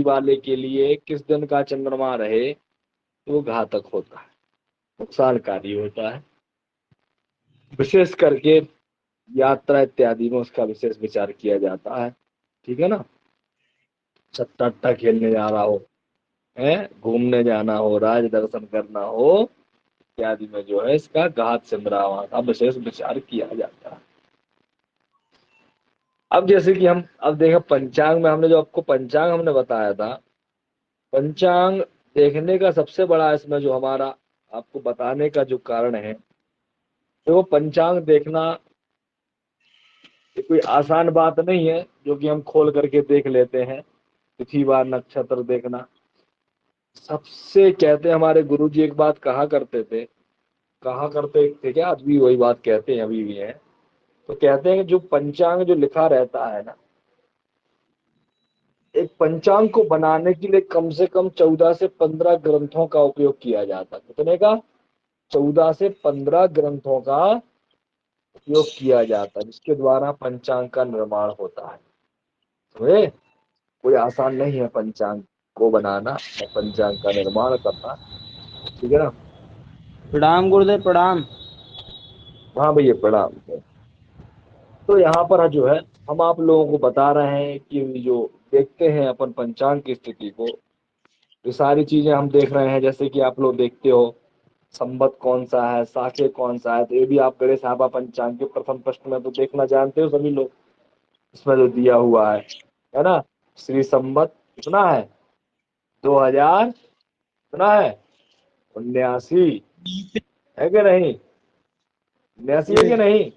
वाले के लिए किस दिन का चंद्रमा रहे तो वो घातक होता है, नुकसानकारी होता है। विशेष करके यात्रा इत्यादि में उसका विशेष विचार किया जाता है। ठीक है ना, सट्टा अट्टा खेलने जा रहा हो, है घूमने जाना हो, राज दर्शन करना हो इत्यादि में जो है इसका घात सिमरावा का विशेष विचार किया जाता है। अब जैसे कि हम अब देखें पंचांग में, हमने जो आपको पंचांग हमने बताया था, पंचांग देखने का सबसे बड़ा इसमें जो हमारा आपको बताने का जो कारण है, तो वो पंचांग देखना ये कोई आसान बात नहीं है जो कि हम खोल करके देख लेते हैं। तिथि वार नक्षत्र देखना सबसे, कहते हैं हमारे गुरुजी एक बात कहा करते थे क्या, आज भी वही बात कहते हैं, अभी भी है। तो कहते हैं कि जो पंचांग जो लिखा रहता है ना, एक पंचांग को बनाने के लिए कम से कम 14 से 15 ग्रंथों का उपयोग किया जाता है। कितने का? 14 से 15 ग्रंथों का उपयोग किया जाता है, जिसके द्वारा पंचांग का निर्माण होता है। समझे? कोई आसान नहीं है पंचांग को बनाना और पंचांग का निर्माण करना। ठीक है ना? प्रणाम गुरुदेव प्रणाम। हाँ भैया प्रणाम। तो यहाँ पर जो है हम आप लोगों को बता रहे हैं कि जो देखते हैं अपन पंचांग की स्थिति को, ये सारी चीजें हम देख रहे हैं। जैसे कि आप लोग देखते हो संवत कौन सा है, साके कौन सा है, तो ये भी आप गणेश साहबा पंचांग के प्रथम प्रश्न में तो देखना जानते हो सभी लोग। इसमें जो दिया हुआ है ना, श्री संवत कितना है? 2000 कितना है? 79 है कि नहीं? 79 है कि जी नहीं?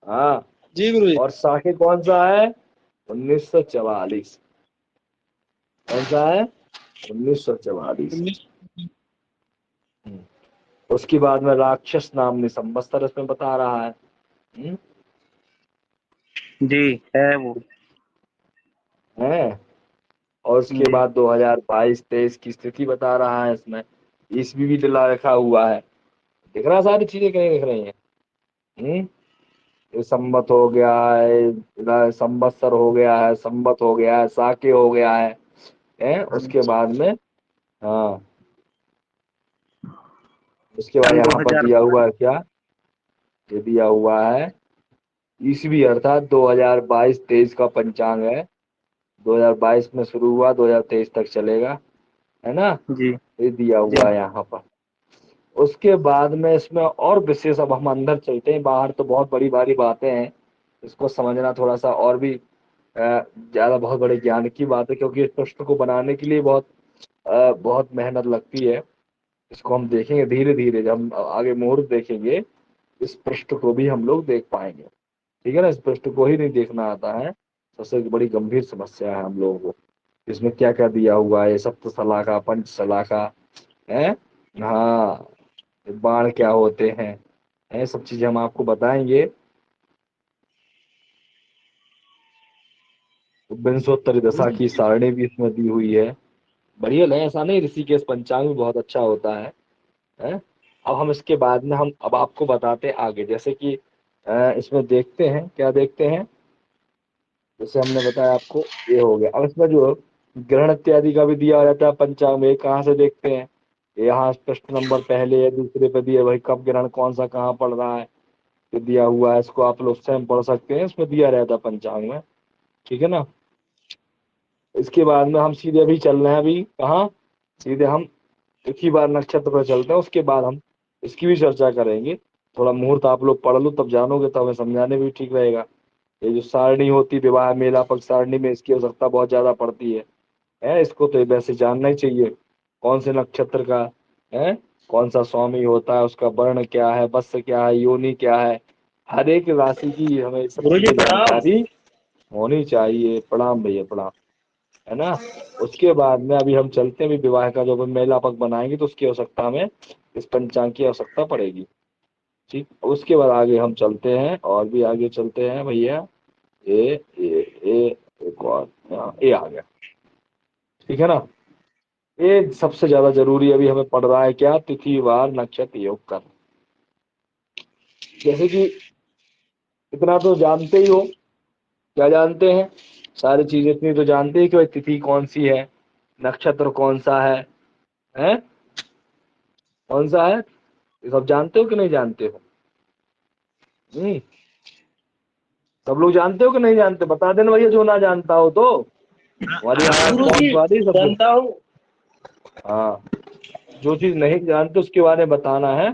हाँ। जी गुरु जी। और साके कौन सा है? 1944। कौन सा है? 1944। उसके बाद में राक्षस नामनी संवत्सर इसमें बता रहा है। जी है वो। है। और उसके जी बाद 2022-23 की स्थिति बता रहा है इसमें, ईसवी भी दिला रखा हुआ है। दिख रहा है सारी चीजें कहीं दिख रही हैं। ये संवत हो गया है, संवत्सर हो गया है, संवत हो गया है, साके हो गया है उसके बाद में। हाँ, उसके बाद सन यहाँ पर 2000। दिया हुआ है क्या? ये दिया हुआ है ईसवी अर्थात 2022-23 का पंचांग है। 2022 में शुरू हुआ, 2023 तक चलेगा, है ना? जी ये दिया जी हुआ है यहाँ पर। उसके बाद में इसमें और विशेष, अब हम अंदर चलते हैं, बाहर तो बहुत बड़ी बड़ी बातें हैं, इसको समझना थोड़ा सा और भी ज्यादा बहुत बड़े ज्ञान की बात है, क्योंकि इस प्रश्न को बनाने के लिए बहुत मेहनत लगती है। इसको हम देखेंगे धीरे धीरे, जब हम आगे मुहूर्त देखेंगे इस पृष्ठ को भी हम लोग देख पाएंगे। ठीक है ना? इस पृष्ठ को ही नहीं देखना आता है, सबसे बड़ी गंभीर समस्या है हम लोगों को। इसमें क्या क्या दिया हुआ है, सप्त सलाखा, पंच सलाखा है, हाँ, बाण क्या होते हैं, ये सब चीजें हम आपको बताएंगे। विंशोत्तरी दशा की सारणी भी इसमें दी हुई है। बढ़िया है, ऐसा नहीं, ऋषिकेश पंचांग भी बहुत अच्छा होता है। अब हम इसके बाद में हम अब आपको बताते हैं आगे, जैसे कि इसमें देखते हैं, क्या देखते हैं, जैसे हमने बताया आपको ये हो गया। अब इसमें जो ग्रहण इत्यादि का भी दिया रहता है पंचांग में, कहाँ से देखते हैं? यहाँ प्रश्न नंबर पहले या दूसरे पे दिया, भाई कब ग्रहण कौन सा कहाँ पड़ रहा है, ये दिया हुआ है। इसको आप लोग स्वयं पढ़ सकते हैं, इसमें दिया रहता है पंचांग में। ठीक है ना? इसके बाद में हम सीधे अभी चल रहे हैं, अभी कहाँ? सीधे हम तिथि वार नक्षत्र पर चलते हैं, उसके बाद हम इसकी भी चर्चा करेंगे। थोड़ा मुहूर्त आप लोग पढ़ लो, तब जानोगे, तब हमें समझाने में भी ठीक रहेगा। ये जो सारणी होती विवाह मेला पक्ष सारणी में, इसकी आवश्यकता बहुत ज्यादा पड़ती है। इसको तो वैसे जानना ही चाहिए, कौन से नक्षत्र का है, कौन सा स्वामी होता है, उसका वर्ण क्या है, वत्स क्या है, योनि क्या है, हर एक राशि की हमें सब गुरु जी चीजें प्रणाम। जानकारी होनी चाहिए। प्रणाम भैया प्रणाम। है ना? उसके बाद में अभी हम चलते हैं, अभी विवाह का जो मेला पक बनाएंगे तो उसकी आवश्यकता में इस पंचांग की आवश्यकता पड़ेगी। ठीक, उसके बाद आगे हम चलते हैं, और भी आगे चलते हैं भैया। ये एक और, हाँ, ये आ गया। ठीक है ना? ये सबसे ज्यादा जरूरी अभी हमें पड़ रहा है क्या? तिथि वार नक्षत्र योग कर। जैसे कि इतना तो जानते ही हो, क्या जानते हैं? सारी चीजें इतनी तो जानते हैं कि भाई तिथि कौन सी है, नक्षत्र कौन सा है, हैं? कौन सा है, ये सब जानते हो कि नहीं जानते हो? सब लोग जानते हो कि नहीं जानते? बता देना भैया जो ना जानता हो तो। हमारी यहाँ गुरु एग्जाम जी तो आती है सब लोग। जानता हूँ। हाँ, जो चीज नहीं जानते उसके बारे में बताना है।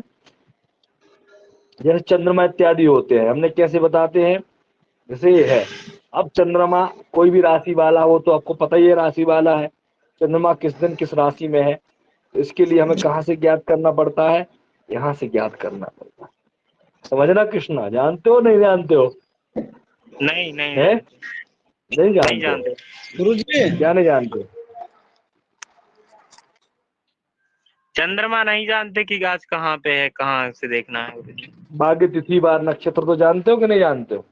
जैसे चंद्रमा इत्यादि होते हैं, हमने कैसे बताते हैं? जैसे ये है, अब चंद्रमा कोई भी राशि वाला हो तो आपको पता ही है राशि वाला है, चंद्रमा किस दिन किस राशि में है। तो इसके लिए हमें कहाँ से ज्ञात करना पड़ता है? यहाँ से ज्ञात करना पड़ता है। समझना कृष्णा, जानते हो नहीं जानते हो? नहीं नहीं है, नहीं, नहीं नहीं जानते हो? जानते गुरु जी। क्या नहीं जानते? चंद्रमा नहीं जानते कि गाछ कहाँ पे है, कहाँ से देखना है गुरु जी। भाग्य तिथि बार नक्षत्र तो जानते हो कि नहीं जानते हो?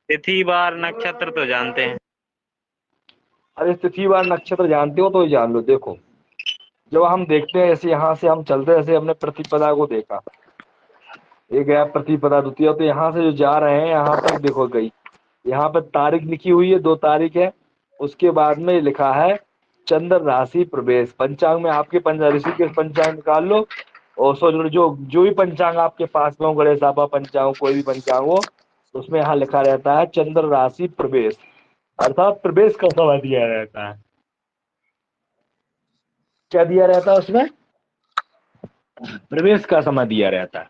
तिथि बार नक्षत्र तो जानते हैं। अरे तिथि बार नक्षत्र जानते हो तो ये जान लो। देखो, जब हम देखते हैं ऐसे यहाँ से हम चलते हैं, ऐसे हमने प्रतिपदा को देखा, ये गया प्रतिपदा द्वितीय, तो यहाँ से जो जा रहे हैं यहाँ तक देखो गई, यहाँ पर तारीख लिखी हुई है, 2 तारीख है। उसके बाद में लिखा है चंद्र राशि प्रवेश। पंचांग में आपके ऋषि के पंचांग निकाल लो, और सो जो भी पंचांग आपके पास में हो, गणेश बाबा पंचांग, कोई भी पंचांग हो, उसमें यहाँ लिखा रहता है चंद्र राशि प्रवेश, अर्थात प्रवेश का समय दिया रहता है। क्या दिया रहता है उसमें? प्रवेश का समय दिया रहता है,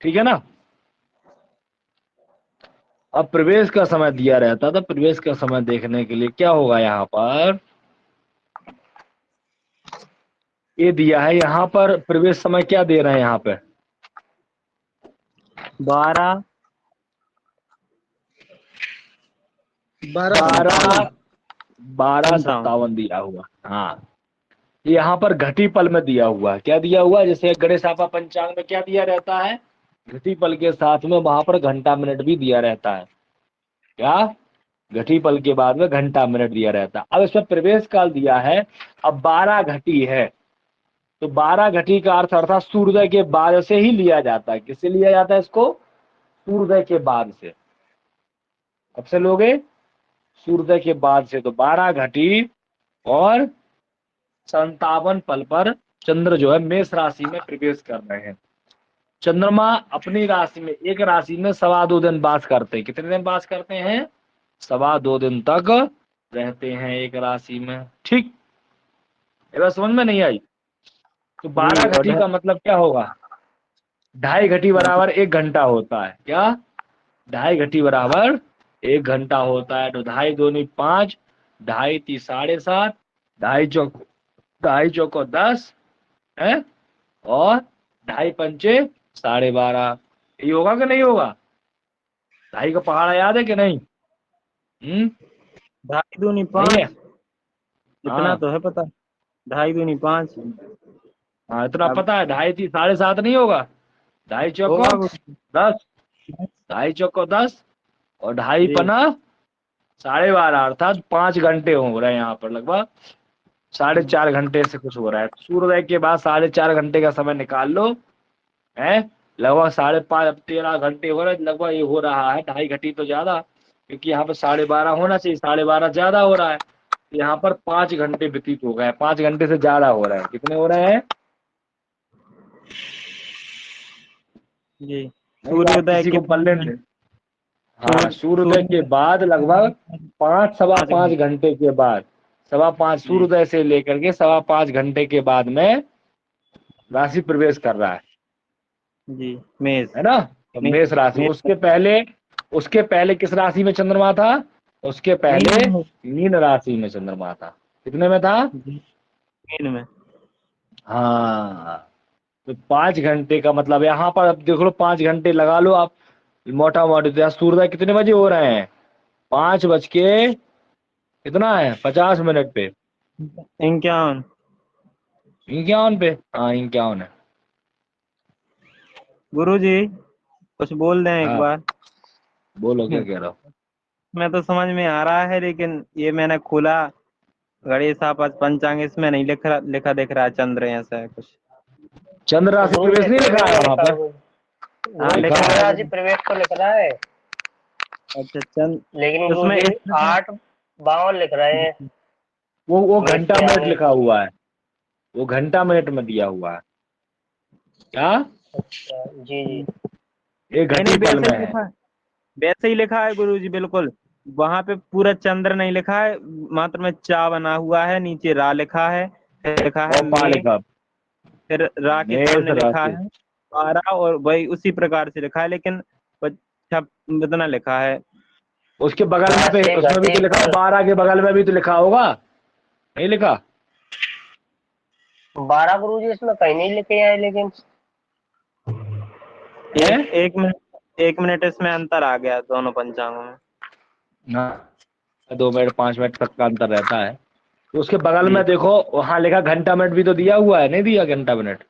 ठीक है ना। अब प्रवेश का समय दिया रहता था, प्रवेश का समय देखने के लिए क्या होगा, यहाँ पर ये दिया है, यहाँ पर प्रवेश समय क्या दे रहे हैं यहाँ पे? 12 बारह 57। 12:57 दिया हुआ। हाँ, यहाँ पर घटी पल में दिया हुआ है। क्या दिया हुआ है? जैसे गणेश आपा पंचांग में क्या दिया रहता है? घटी पल के साथ में वहां पर घंटा मिनट भी दिया रहता है। क्या? घटी पल के बाद में घंटा मिनट दिया रहता है। अब इसमें प्रवेश काल दिया है, अब 12 घटी है, तो 12 घटी का अर्थ अर्थात सूर्योदय के बाद से ही लिया जाता है। किससे लिया जाता है इसको? सूर्योदय के बाद से। कब से लोगे? सूर्योदय के बाद से। तो 12 घटी और 57 पल पर चंद्र जो है मेष राशि में प्रवेश कर रहे हैं। चंद्रमा अपनी राशि में, एक राशि में 2.25 दिन वास करते हैं। कितने दिन वास करते हैं? 2.25 दिन तक रहते हैं एक राशि में। ठीक, ये बात समझ में नहीं आई? तो 12 जी और घटी का मतलब क्या होगा? 2.5 घटी बराबर 1 घंटा होता है। क्या? 2.5 घटी बराबर 1 घंटा होता है। तो 2.5 दूनी 5, 2.5 3 7.5, 2.5 10 है, और 2.5 पंचे 12.5। ये होगा कि नहीं होगा? 2.5 का पहाड़ा याद है कि नहीं? 2.5 दूनी नहीं है? 5, इतना हाँ तो है पता। 2.5 दूनी 5। हाँ, इतना अब पता है। 2.5 3 7.5 नहीं होगा? 2.5 चौको होगा गुरु जी। 10, 2.5 चौको 10, और 2.5 जी पना 12.5, अर्थात 5 घंटे हो रहे हैं यहाँ पर, लगभग 4.5 घंटे से कुछ हो रहा है। सूर्योदय के बाद 4.5 घंटे का समय निकाल लो, है, लगभग 5.5, 13 घंटे हो रहे, लगभग ये हो रहा है। 2.5 घंटी तो ज्यादा, क्योंकि यहाँ पर 12.5 होना चाहिए, 12.5 ज्यादा हो रहा है। तो यहाँ पर 5 घंटे व्यतीत हो गए, 5 घंटे से ज्यादा हो रहे हैं। कितने हो रहे हैं? जी। नहीं, आप सूर्योदय किसी के को पल्ले बाद नहीं। हाँ, सूर्योदय के सूर्य बाद लगभग 5 सवा 5 5 घंटे। घंटे के बाद, 5:15 जी सूर्योदय से लेकर के 5:15 घंटे के बाद में राशि प्रवेश कर रहा जी मेष। है ना। तो मेष मेष राशि में, मेष उसके पहले किस राशि में चंद्रमा था? उसके पहले मीन में। मीन राशि में चंद्रमा था। कितने में था? जी मीन में। हाँ, तो 5 घंटे का मतलब यहाँ पर अब देख लो, 5 घंटे लगा लो आप, मोटा मोटी। तो सूर्योदय कितने बजे हो रहे हैं? 5 बज के कितना है, 50 मिनट पे, 51। 51 पे। हाँ, 51 है। गुरु जी कुछ बोल दें एक हाँ, बार। बोलो क्या कह रहा हो? मैं तो समझ में आ रहा है, लेकिन ये मैंने खोला गणेश आप पंचांग, इसमें नहीं लिखा दिख रहा है चंद्र, ऐसा है कुछ। चंद्र राशि गुरु प्रवेश जी नहीं लिखा प्रवेश है तो वहां लिखा है पर? हाँ गुरु जी लिखा लिखा है। चंद्र है राशि गुरु। प्रवेश तो लिख रहा है, अच्छा चंद लेकिन गुरु उसमें जी इस 8:52 लिख रहे हैं। वो मिनट घंटा पे मिनट आएंगे। लिखा हुआ है, वो घंटा मिनट में दिया हुआ है। क्या? अच्छा जी जी। ये नहीं नहीं, घटी पल वैसे में ही है। लिखा है, वैसे ही लिखा है गुरुजी, बिल्कुल। वहां पे पूरा चंद्र नहीं लिखा है, मात्र में चा बना हुआ है, नीचे रा लिखा है, फिर लिखा है और पा मे, लिखा, फिर रा के मेष सामने लिखा राशि। है 12, और वही उसी प्रकार से लिखा है, लेकिन छप इतना लिखा है। उसके बगल में राशि उसमें भी घटी तो लिखा है, पल। 12 के बगल में भी तो लिखा होगा, नहीं लिखा? 12 गुरुजी इसमें कहीं नहीं लिखे हैं लेकिन। है? एक मिनट इसमें अंतर आ गया दोनों पंचांगों में। हाँ, 2 मिनट 5 मिनट तक का अंतर रहता है। तो उसके बगल जी में देखो, वहाँ लिखा घंटा मिनट भी तो दिया हुआ है, नहीं दिया घंटा मिनट?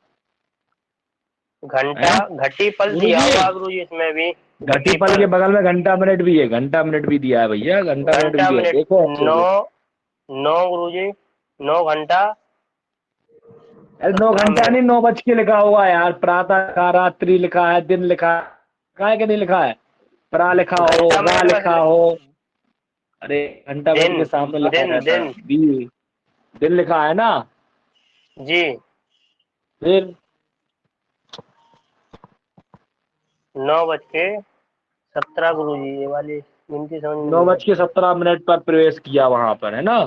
घंटा है घटी पल दिया गुरुजी, हुआ गुरुजी इसमें भी। घटी घटी पल के पल। बगल में घंटा मिनट भी है, घंटा मिनट भी दिया है भैया, घंटा मिनट भी घंटा दिया है, मिनट देखो अच्छे नौ। से। 9 गुरुजी। 9 घंटा। अरे 9 घंटा 17 मिनट। नहीं, 9 बज के लिखा हुआ है यार, प्रातः का, रात्रि लिखा है, दिन लिखा है, कहा है कि नहीं लिखा है? प्रा लिखा हो, घंटा रा मिनट लिखा में। हो। अरे घंटा मिनट दिन। के सामने लिखा दिन रहता है दिन। दिन लिखा है ना। जी। फिर 9:17 गुरुजी, ये वाली गिनती समझ में नौ नहीं बज के आती सत्रह मिनट पर प्रवेश किया वहां पर, है ना?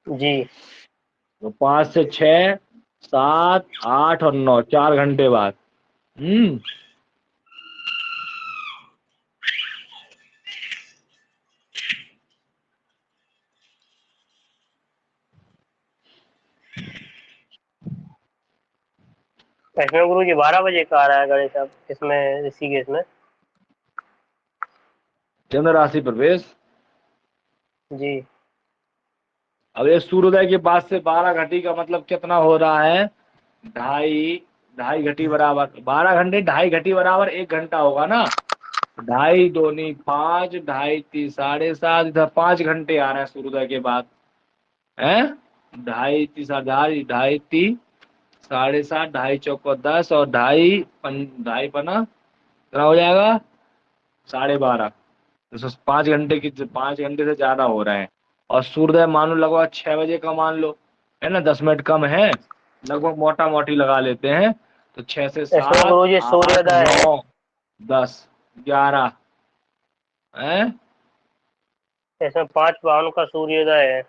है। जी। तो 5 से 6, 7, 8 और 9, 4 घंटे बाद। हम्म। इसमें गुरुजी 12 बजे का आ रहा है गणेश साहब, इसमें ऋषिकेश में। चंद्र राशि प्रवेश। जी। अब ये सूर्योदय के बाद से 12 घटी का मतलब कितना हो रहा है? ढाई, ढाई घटी बराबर 12 घंटे, 2.5 घटी बराबर 1 घंटा होगा ना। 2.5 दूनी 5, 2.5 3 7.5, इधर 5 घंटे आ रहे हैं सूर्योदय के बाद। है 2.5 3 7, 2.5 3 7.5, 2.5 चौको 10 और 2.5 कितना हो जाएगा? 12.5। तो 5 घंटे की, 5 घंटे से ज्यादा हो रहे हैं। और सूर्योदय मान लो लगभग 6 बजे का मान लो, है ना, 10 मिनट कम है, लगभग मोटा मोटी लगा लेते हैं। तो 6 से इसमें 7, गुरुजी 8 सूर्योदय है। 9 10 11 है। इसमें 5:52 का सूर्योदय है।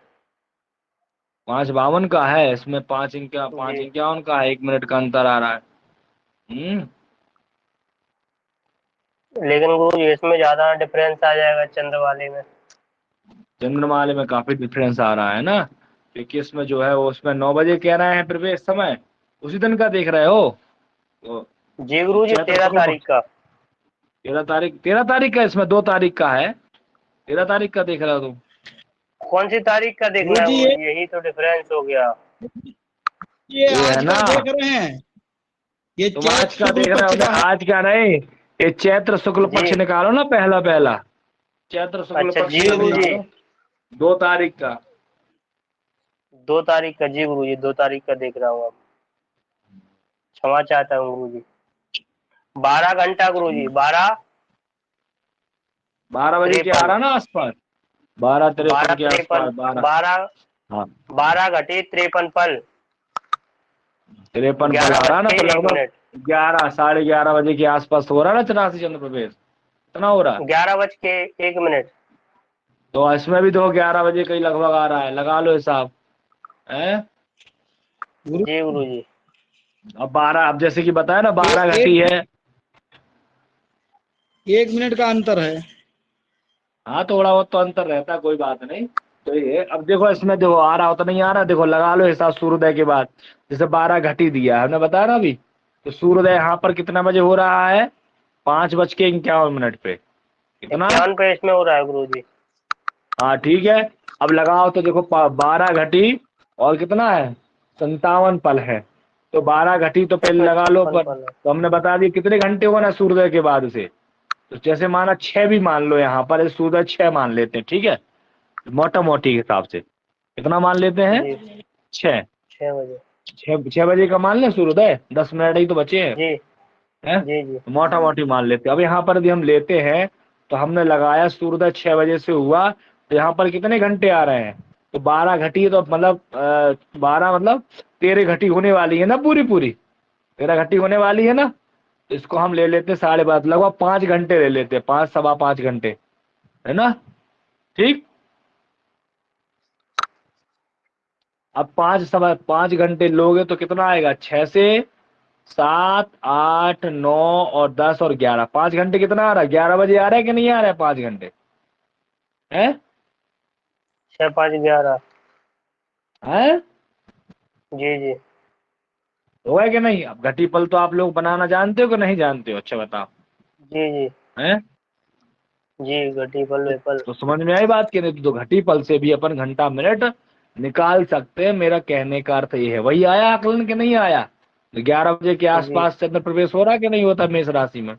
5:52 का है इसमें, 5 जी। 5:51 का है, 1 मिनट का अंतर आ रहा है। हम्म। लेकिन गुरुजी इसमें ज्यादा डिफरेंस आ जाएगा चंद्र वाले में। चंद्रमाले में काफी डिफरेंस आ रहा है ना, क्योंकि इसमें जो है वो उसमें 9 बजे कह रहे हैं प्रवेश समय, उसी दिन का देख रहे हो तो। जी गुरुजी चैत्र 13 शुक्ल तारीख पक्ष, का। 13 तारीख का, इसमें 2 तारीख का है, 13 तारीख का देख रहे हो तुम। कौन सी तारीख का देखना है गुरुजी गुरुजी, यही तो डिफरेंस हो गया। ये ये है आज ना, का देख रहे हैं, ये तुम आज चैत्र का शुक्ल देख रहे पक्ष हो ना, का है। आज का नहीं। ये चैत्र शुक्ल जी। पक्ष निकालो ना, पहला पहला चैत्र शुक्ल अच्छा पक्ष जी का गुरुजी गुरुजी। निकालो, 2 तारीख का। 2 तारीख का, जी गुरुजी 2 तारीख का देख रहा हूँ अब। क्षमा चाहता हूँ गुरुजी। 12 घंटा गुरुजी, 12 12 बजे के आ तिरपन। रहा ना आसपास, 12:53 12 के तिरपन। आसपास, 12। 12। हाँ, 12 घटी 53 पल। 53 पल ग्यारह आ बज रहा ना, के तो एक लगभग मिनट 11 11:30 बजे के आसपास हो रहा है ना चौरासी चंद्र प्रवेश, इतना हो रहा है। 11 बज के 1 मिनट। तो इसमें भी देखो 11 बजे का ही लगभग आ रहा है, लगा लो हिसाब है। गुरु जी गुरुजी। अब 12, अब जैसे कि बताया ना, ये 12 घटी है। 1 मिनट का अंतर है। हाँ, थोड़ा बहुत तो अंतर रहता है, कोई बात नहीं। तो ये अब देखो, इसमें देखो आ रहा होता नहीं आ रहा, देखो लगा लो हिसाब सूर्योदय के बाद। जैसे 12 घटी दिया है हमने, बताया ना अभी, तो सूर्योदय यहाँ पर कितना बजे हो रहा है? 5:51 पे, कितना? 51 पे इसमें हो रहा है गुरुजी। हाँ ठीक है। अब लगाओ तो देखो 12 घटी और कितना है? 57 पल है। तो 12 घटी तो पहले इसमें लगा लो 56 पर, पल है। तो हमने बता दिया कितने घंटे होगा ना सूर्योदय के बाद से। तो जैसे माना 6 भी मान लो, यहाँ पर सूर्योदय 6 मान लेते हैं, ठीक है, मोटा मोटी के हिसाब से कितना मान लेते हैं? जी। 6। 6 बजे। 6 बजे का मान लें सूर्योदय, 10 मिनट ही तो बचे हैं, जी हैं? जी जी। तो मोटा मोटी मान लेते हैं। अब यहाँ पर यदि हम लेते हैं, तो हमने लगाया सूर्योदय 6 बजे से हुआ, तो यहाँ पर कितने घंटे आ रहे हैं? तो 12 घटी है तो मतलब 12 मतलब 13 घटी होने वाली है ना, पूरी पूरी 13 घटी होने वाली है ना। तो इसको हम ले लेते हैं 12.5, लगभग 5 घंटे ले लेते हैं, 5 सवा 5 घंटे, है ना। ठीक, अब 5 सवा 5 घंटे लोगे तो कितना आएगा, 6 से 7 8 9 और 10 और 11, 5 घंटे कितना आ रहा है, 11 बजे आ रहा है कि नहीं आ रहा है 5 घंटे, है 6 5 11। है जी जी हुआ है कि नहीं। अब घटी पल तो आप लोग बनाना जानते हो कि नहीं जानते हो, अच्छा बताओ, जी जी है जी। घटी पल वेपल। तो समझ में आई बात कि नहीं। तो घटी पल से भी अपन घंटा मिनट निकाल सकते हैं, मेरा कहने का अर्थ ये है। वही आया आकलन के नहीं आया, तो 11 बजे के जी आसपास चंद्र प्रवेश हो रहा कि नहीं होता मेष राशि में।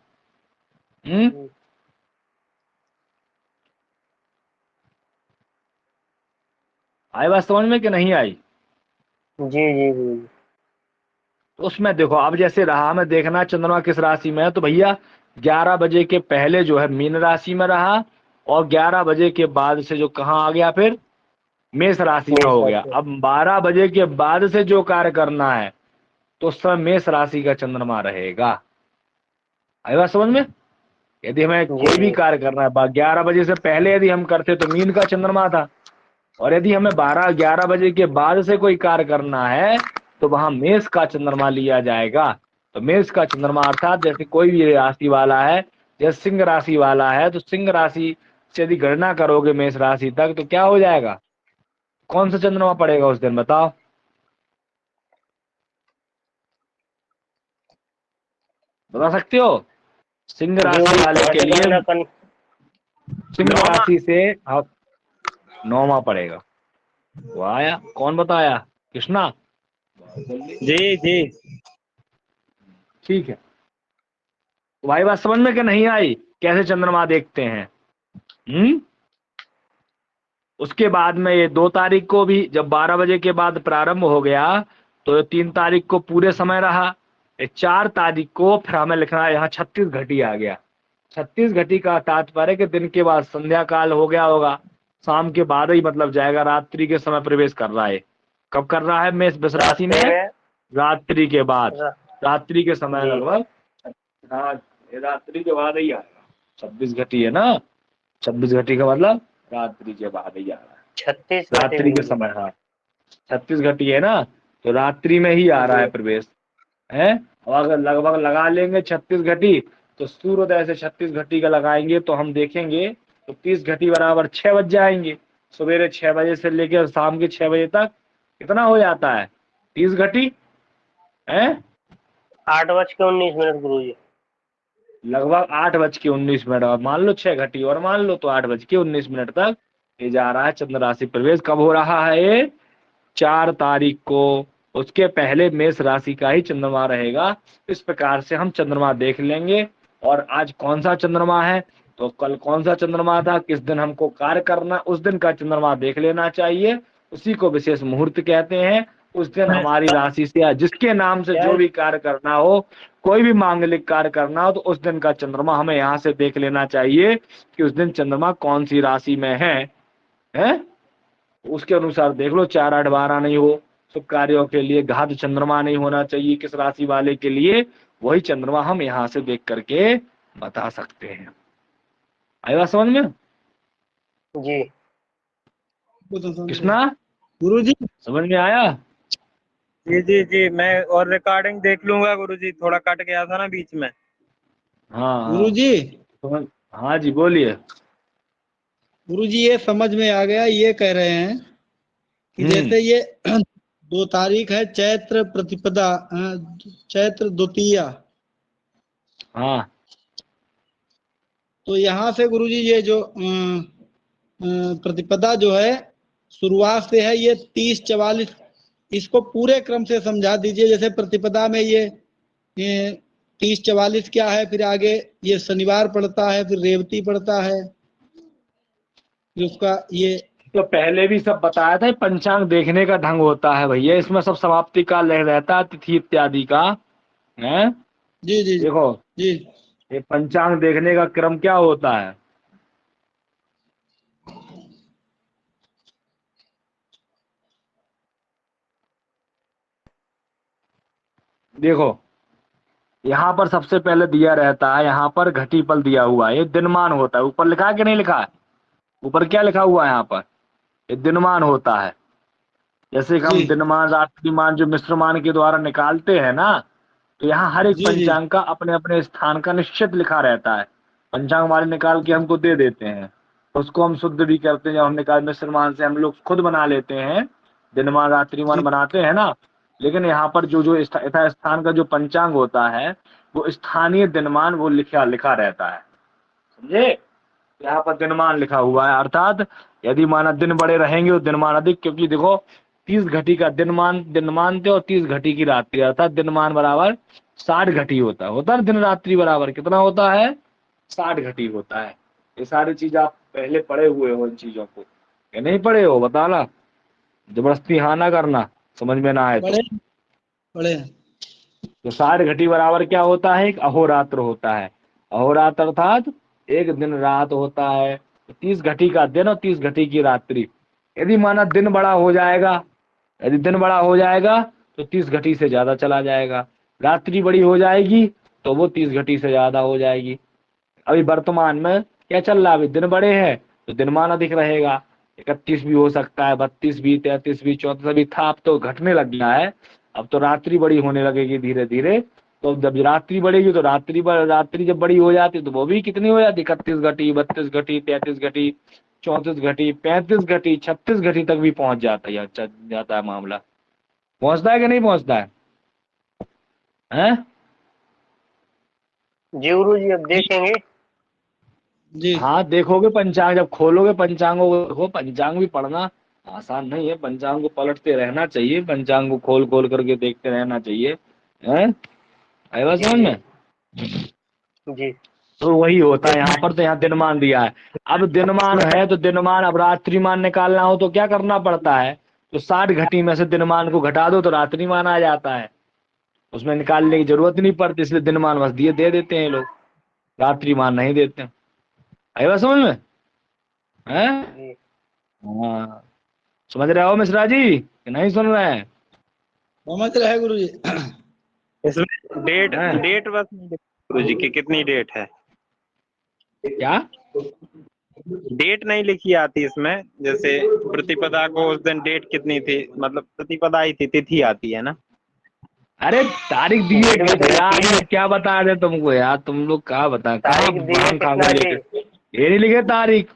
जी आई बात समझ में कि नहीं आई। जी जी गुरुजी। तो उसमें देखो अब जैसे रहा, हमें देखना चंद्रमा किस राशि में है, तो भैया 11 बजे के पहले जो है मीन राशि में रहा, और 11 बजे के बाद से जो कहाँ आ गया फिर मेष राशि में मेष हो गया। राशि। अब 12 बजे के बाद से जो कार्य करना है तो उस समय मेष राशि का चंद्रमा रहेगा। आई बात समझ में। यदि हमें जी कोई भी जी कार्य करना है 11 बजे से पहले यदि हम करते तो मीन का चंद्रमा था, और यदि हमें 12 11 बजे के बाद से कोई कार्य करना है तो वहां मेष का चंद्रमा लिया जाएगा। तो मेष का चंद्रमा अर्थात जैसे कोई भी राशि वाला है, जैसे सिंह राशि वाला है, तो सिंह राशि से यदि गणना करोगे मेष राशि तक तो क्या हो जाएगा, कौन सा चंद्रमा पड़ेगा उस दिन बताओ। बता सकते हो। सिंह राशि वाले के लिए गणना कर। सिंह नौमा। राशि से अब 9वां पड़ेगा। वो आया, कौन बताया, कृष्णा। जी जी ठीक है, तो भाई बात समझ में कि नहीं आई, कैसे चंद्रमा देखते हैं। उसके बाद में ये 2 तारीख को भी जब 12 बजे के बाद प्रारंभ हो गया तो 3 तारीख को पूरे समय रहा। 4 तारीख को फिर हमें लिखना है यहाँ 36 घटी आ गया। 36 घटी का तात्पर्य कि दिन के बाद संध्या काल हो गया होगा, शाम के बाद ही मतलब जाएगा, रात्रि के समय प्रवेश कर रहा है। कब कर रहा है मेष राशि में, रास्ते में। रात्रि के बाद, रा- रात्रि के समय जी लगभग, हाँ ये रात्रि के बाद ही आएगा। 26 घटी है ना, 26 घटी का मतलब रात्रि के बाद ही आ रहा है, 36 घंटे रात्रि के गुरुजी। समय। हाँ 36 घटी है ना, तो रात्रि में ही आ रहा है जी प्रवेश, है। और अगर लगभग लगा लेंगे 36 घटी, तो सूर्योदय से 36 घटी का लगाएंगे तो हम देखेंगे तो 30 घटी बराबर 6 बज जाएंगे। सवेरे 6 बजे से लेकर शाम के 6 बजे तक कितना हो जाता है, 30 घटी है, 8:19 गुरुजी। लगभग 8:19, और मान लो 6 घटी और मान लो तो 8:19 तक ये जा रहा है चंद्र राशि प्रवेश। कब हो रहा है ये, 4 तारीख को। उसके पहले मेष राशि का ही चंद्रमा रहेगा। इस प्रकार से हम चंद्रमा देख लेंगे। और आज कौन सा चंद्रमा है, तो कल कौन सा चंद्रमा था, किस दिन हमको कार्य करना, उस दिन का चंद्रमा देख लेना चाहिए। उसी को विशेष मुहूर्त कहते हैं। उस दिन हमारी राशि से या जिसके नाम से जो भी कार्य करना हो, कोई भी मांगलिक कार्य करना हो, तो उस दिन का चंद्रमा हमें यहाँ से देख लेना चाहिए कि उस दिन चंद्रमा कौन सी राशि में है। उसके अनुसार देख लो, 4 8 12 नहीं हो, शुभ कार्यों के लिए घात चंद्रमा नहीं होना चाहिए किस राशि वाले के लिए, वही चंद्रमा हम यहाँ से देख करके बता सकते हैं। आई बात समझ में जी कृष्णा, गुरु जी। समझ में आया। जी जी जी, मैं और रिकॉर्डिंग देख लूंगा गुरुजी, थोड़ा कट गया था ना बीच में। हाँ गुरु हाँ जी। समझ, हाँ जी बोलिए। गुरु जी ये समझ में आ गया, ये कह रहे हैं कि जैसे ये 2 तारीख है चैत्र प्रतिपदा, चैत्र द्वितीया, हाँ तो यहाँ से गुरु जी ये जो प्रतिपदा जो है शुरुआत से है ये 30 44, इसको पूरे क्रम से समझा दीजिए। जैसे प्रतिपदा में ये 30 44 क्या है, फिर आगे ये शनिवार पड़ता है, फिर रेवती पड़ता है, फिर उसका ये। तो पहले भी सब बताया था, पंचांग देखने का ढंग होता है भैया, इसमें सब समाप्ति काल रहता है, तिथि इत्यादि का है। जी जी देखो जी ये पंचांग देखने का क्रम क्या होता है, देखो यहाँ पर सबसे पहले दिया रहता है, यहाँ पर घटी पल दिया हुआ है, ये दिनमान होता है। ऊपर लिखा है कि नहीं लिखा है? ऊपर क्या लिखा हुआ है यहाँ पर? ये दिनमान होता है। जैसे कि हम जी दिनमान रात्रिमान जो मिश्रमान के द्वारा निकालते हैं ना, तो यहाँ हर एक जी जी पंचांग का अपने अपने स्थान का निश्चित लिखा रहता है। पंचांग वाले निकाल के हमको दे देते हैं, उसको हम शुद्ध भी करते हैं। जब हम निकाल मिश्रमान से हम लोग खुद बना लेते हैं, दिनमान रात्रिमान जी बनाते हैं ना, लेकिन यहाँ पर जो जो यथा स्थान का जो पंचांग होता है, वो स्थानीय दिनमान वो लिखा लिखा रहता है, समझे? यहाँ पर दिनमान लिखा हुआ है, अर्थात यदि माना दिन बड़े रहेंगे तो दिनमान अधिक, क्योंकि देखो 30 घटी का दिन थे और 30 घटी की रात्रि, अर्थात दिनमान बराबर 60 घटी होता है दिन रात्रि बराबर कितना होता है? 60 घटी होता है। ये सारी चीज आप पहले पढ़े हुए हो इन चीजों को, या नहीं पढ़े हो? बताना, जबरदस्ती हाँ ना करना, समझ में ना आए तो। बड़े बड़े तो 60 घटी बराबर क्या होता है? एक अहोरात्र होता है। अहोरात्र अर्थात एक दिन रात होता है। 30 घटी का दिन और 30 घटी की रात्रि। यदि माना दिन बड़ा हो जाएगा, यदि दिन बड़ा हो जाएगा तो 30 घटी से ज्यादा चला जाएगा, रात्रि बड़ी हो जाएगी तो वो 30 घटी से ज्यादा हो जाएगी। अभी वर्तमान में क्या चल रहा है? अभी दिन बड़े हैं तो दिनमान अधिक रहेगा, 31 भी हो सकता है, 32 भी, 33 भी, 34 अभी था, अब तो घटने लग गया है। अब तो रात्रि बड़ी होने लगेगी धीरे धीरे। तो जब रात्रि बढ़ेगी तो रात्रि जब बड़ी हो जाती है तो वो भी कितनी हो जाती है? 31 घटी, 32 घटी, 33 घटी, 34 घटी, 35 घटी, 36 घटी तक भी पहुंच जाता है, जाता है मामला। पहुंचता है कि नहीं पहुंचता है? हैं? जी गुरु जी, अब देखेंगे। जी हाँ देखोगे पंचांग, जब खोलोगे पंचांगों को देखो। पंचांग भी पढ़ना आसान नहीं है, पंचांग को पलटते रहना चाहिए, पंचांग को खोल खोल करके देखते रहना चाहिए, हैं? आई बात जी समझ में? जी तो वही होता है यहाँ पर। तो यहाँ दिनमान दिया है। अब दिनमान है तो दिनमान, अब रात्रिमान निकालना हो तो क्या करना पड़ता है? तो 60 घटी में से दिनमान को घटा दो तो रात्रिमान आ जाता है, उसमें निकालने की जरूरत नहीं पड़ती, इसलिए दिनमान बस दिए दे देते हैं लोग, रात्रिमान नहीं देते। आई बात समझ में? हैं? जी। हाँ, समझ रहे हो मिश्रा जी कि नहीं सुन रहे हैं? समझ रहे हैं गुरु जी। इसमें डेट हैं? डेट बस नहीं लिखी गुरु जी की कितनी डेट है, क्या? डेट नहीं लिखी आती इसमें। जैसे प्रतिपदा को उस दिन डेट कितनी थी, मतलब प्रतिपदा ही थी, तिथि आती है ना। अरे तारीख दिए डेट में थे यार, लिखी है, ये क्या बता रहे तुमको यार, तुम लोग कहाँ बता, कहाँ तारीख दी है भांग खा कृष्णा के जी। लेके? ये नहीं लिखे तारीख?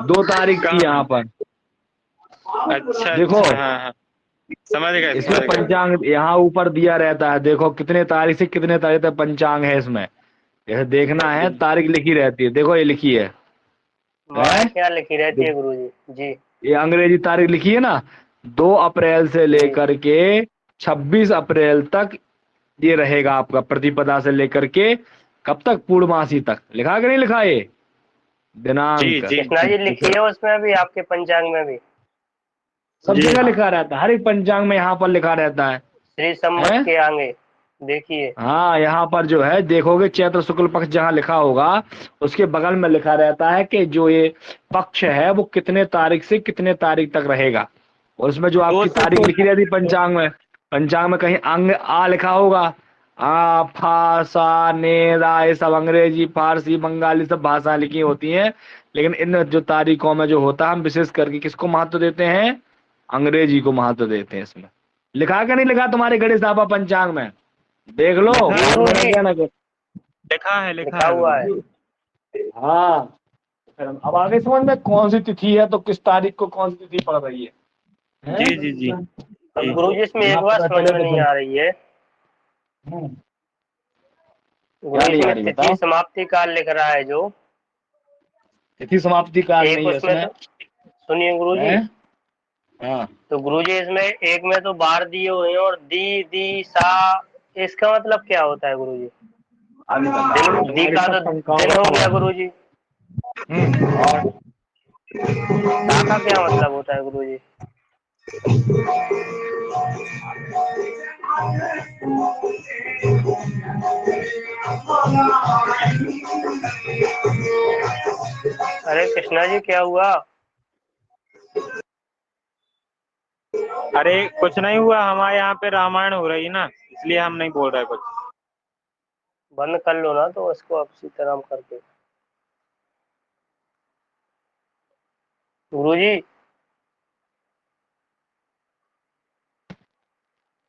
2 तारीख थी यहाँ पर। अच्छा देखो अच्छा, हाँ हाँ, समझ गए इसमें समझ गए। पंचांग यहाँ ऊपर दिया रहता है, देखो कितने तारीख से कितने तारीख तक पंचांग है इसमें। जैसे देखना है, तारीख लिखी रहती है, देखो ये लिखी है, वहाँ हैं? क्या लिखी रहती है गुरु जी? जी ये अंग्रेजी तारीख लिखी है ना, 2 अप्रैल से लेकर के 26 अप्रैल तक ये रहेगा आपका, प्रतिपदा से लेकर के कब तक? पूर्णमासी तक। लिखा कि नहीं लिखा ये जी दिनांक? जी कृष्णा जी लिखी है उसमें भी, आपके पंचांग में भी सब जी जगह लिखा रहता है, हर एक पंचांग में यहाँ पर लिखा रहता है, श्री संवत हैं? के आगे देखिए। हाँ यहाँ पर जो है देखोगे, चैत्र शुक्ल पक्ष जहाँ लिखा होगा उसके बगल में लिखा रहता है कि जो ये पक्ष है वो कितने तारीख से कितने तारीख तक रहेगा। और उसमें जो दो आपकी से तारीख दो लिखी रहती पंचांग में, पंचांग में कहीं अंग आ लिखा होगा, आ फा सा ने रा, ये सब अंग्रेजी फारसी बंगाली सब भाषाएं लिखी होती हैं, लेकिन इन जो तारीखों में जो होता है हम विशेष करके किसको महत्व देते हैं? अंग्रेजी को महत्व देते हैं। इसमें लिखा कि नहीं लिखा तुम्हारे गणेश साहब पंचांग में? देख लो, लिखा गुरु बोलना जी क्या ना कुछ। लिखा है हुआ गुरु है। जी। हाँ, फिर अब आगे समझ में कौन सी तिथि है तो किस तारीख को कौन सी तिथि पड़ रही है, हैं? जी जी जी अब गुरु जी इसमें एक यहाँ बात पता समझ चले में तो नहीं आ रही है, क्या गुरु नहीं आ इसमें रही तिथि बताओ? समाप्ति काल लिख रहा है जो, तिथि समाप्ति काल एक नहीं है उसमें इसमें, तो सुनिए गुरु जी, हैं? हाँ, तो गुरु जी इसमें एक में तो बार दिए हुए हैं और दी दी सा, इसका मतलब क्या होता है गुरु जी? आगे बताओ, दिन दी तुम्हारी का सब तो शंकाओं दिन का हो गया समाधान। गुरु जी, और सा का क्या मतलब होता है गुरु जी? अरे कृष्णा जी क्या हुआ? अरे कुछ नहीं हुआ, हमारे यहाँ पे रामायण हो रही है ना, इसलिए हम नहीं बोल रहे कुछ। बंद कर लो ना तो उसको अब सीताराम करके। गुरुजी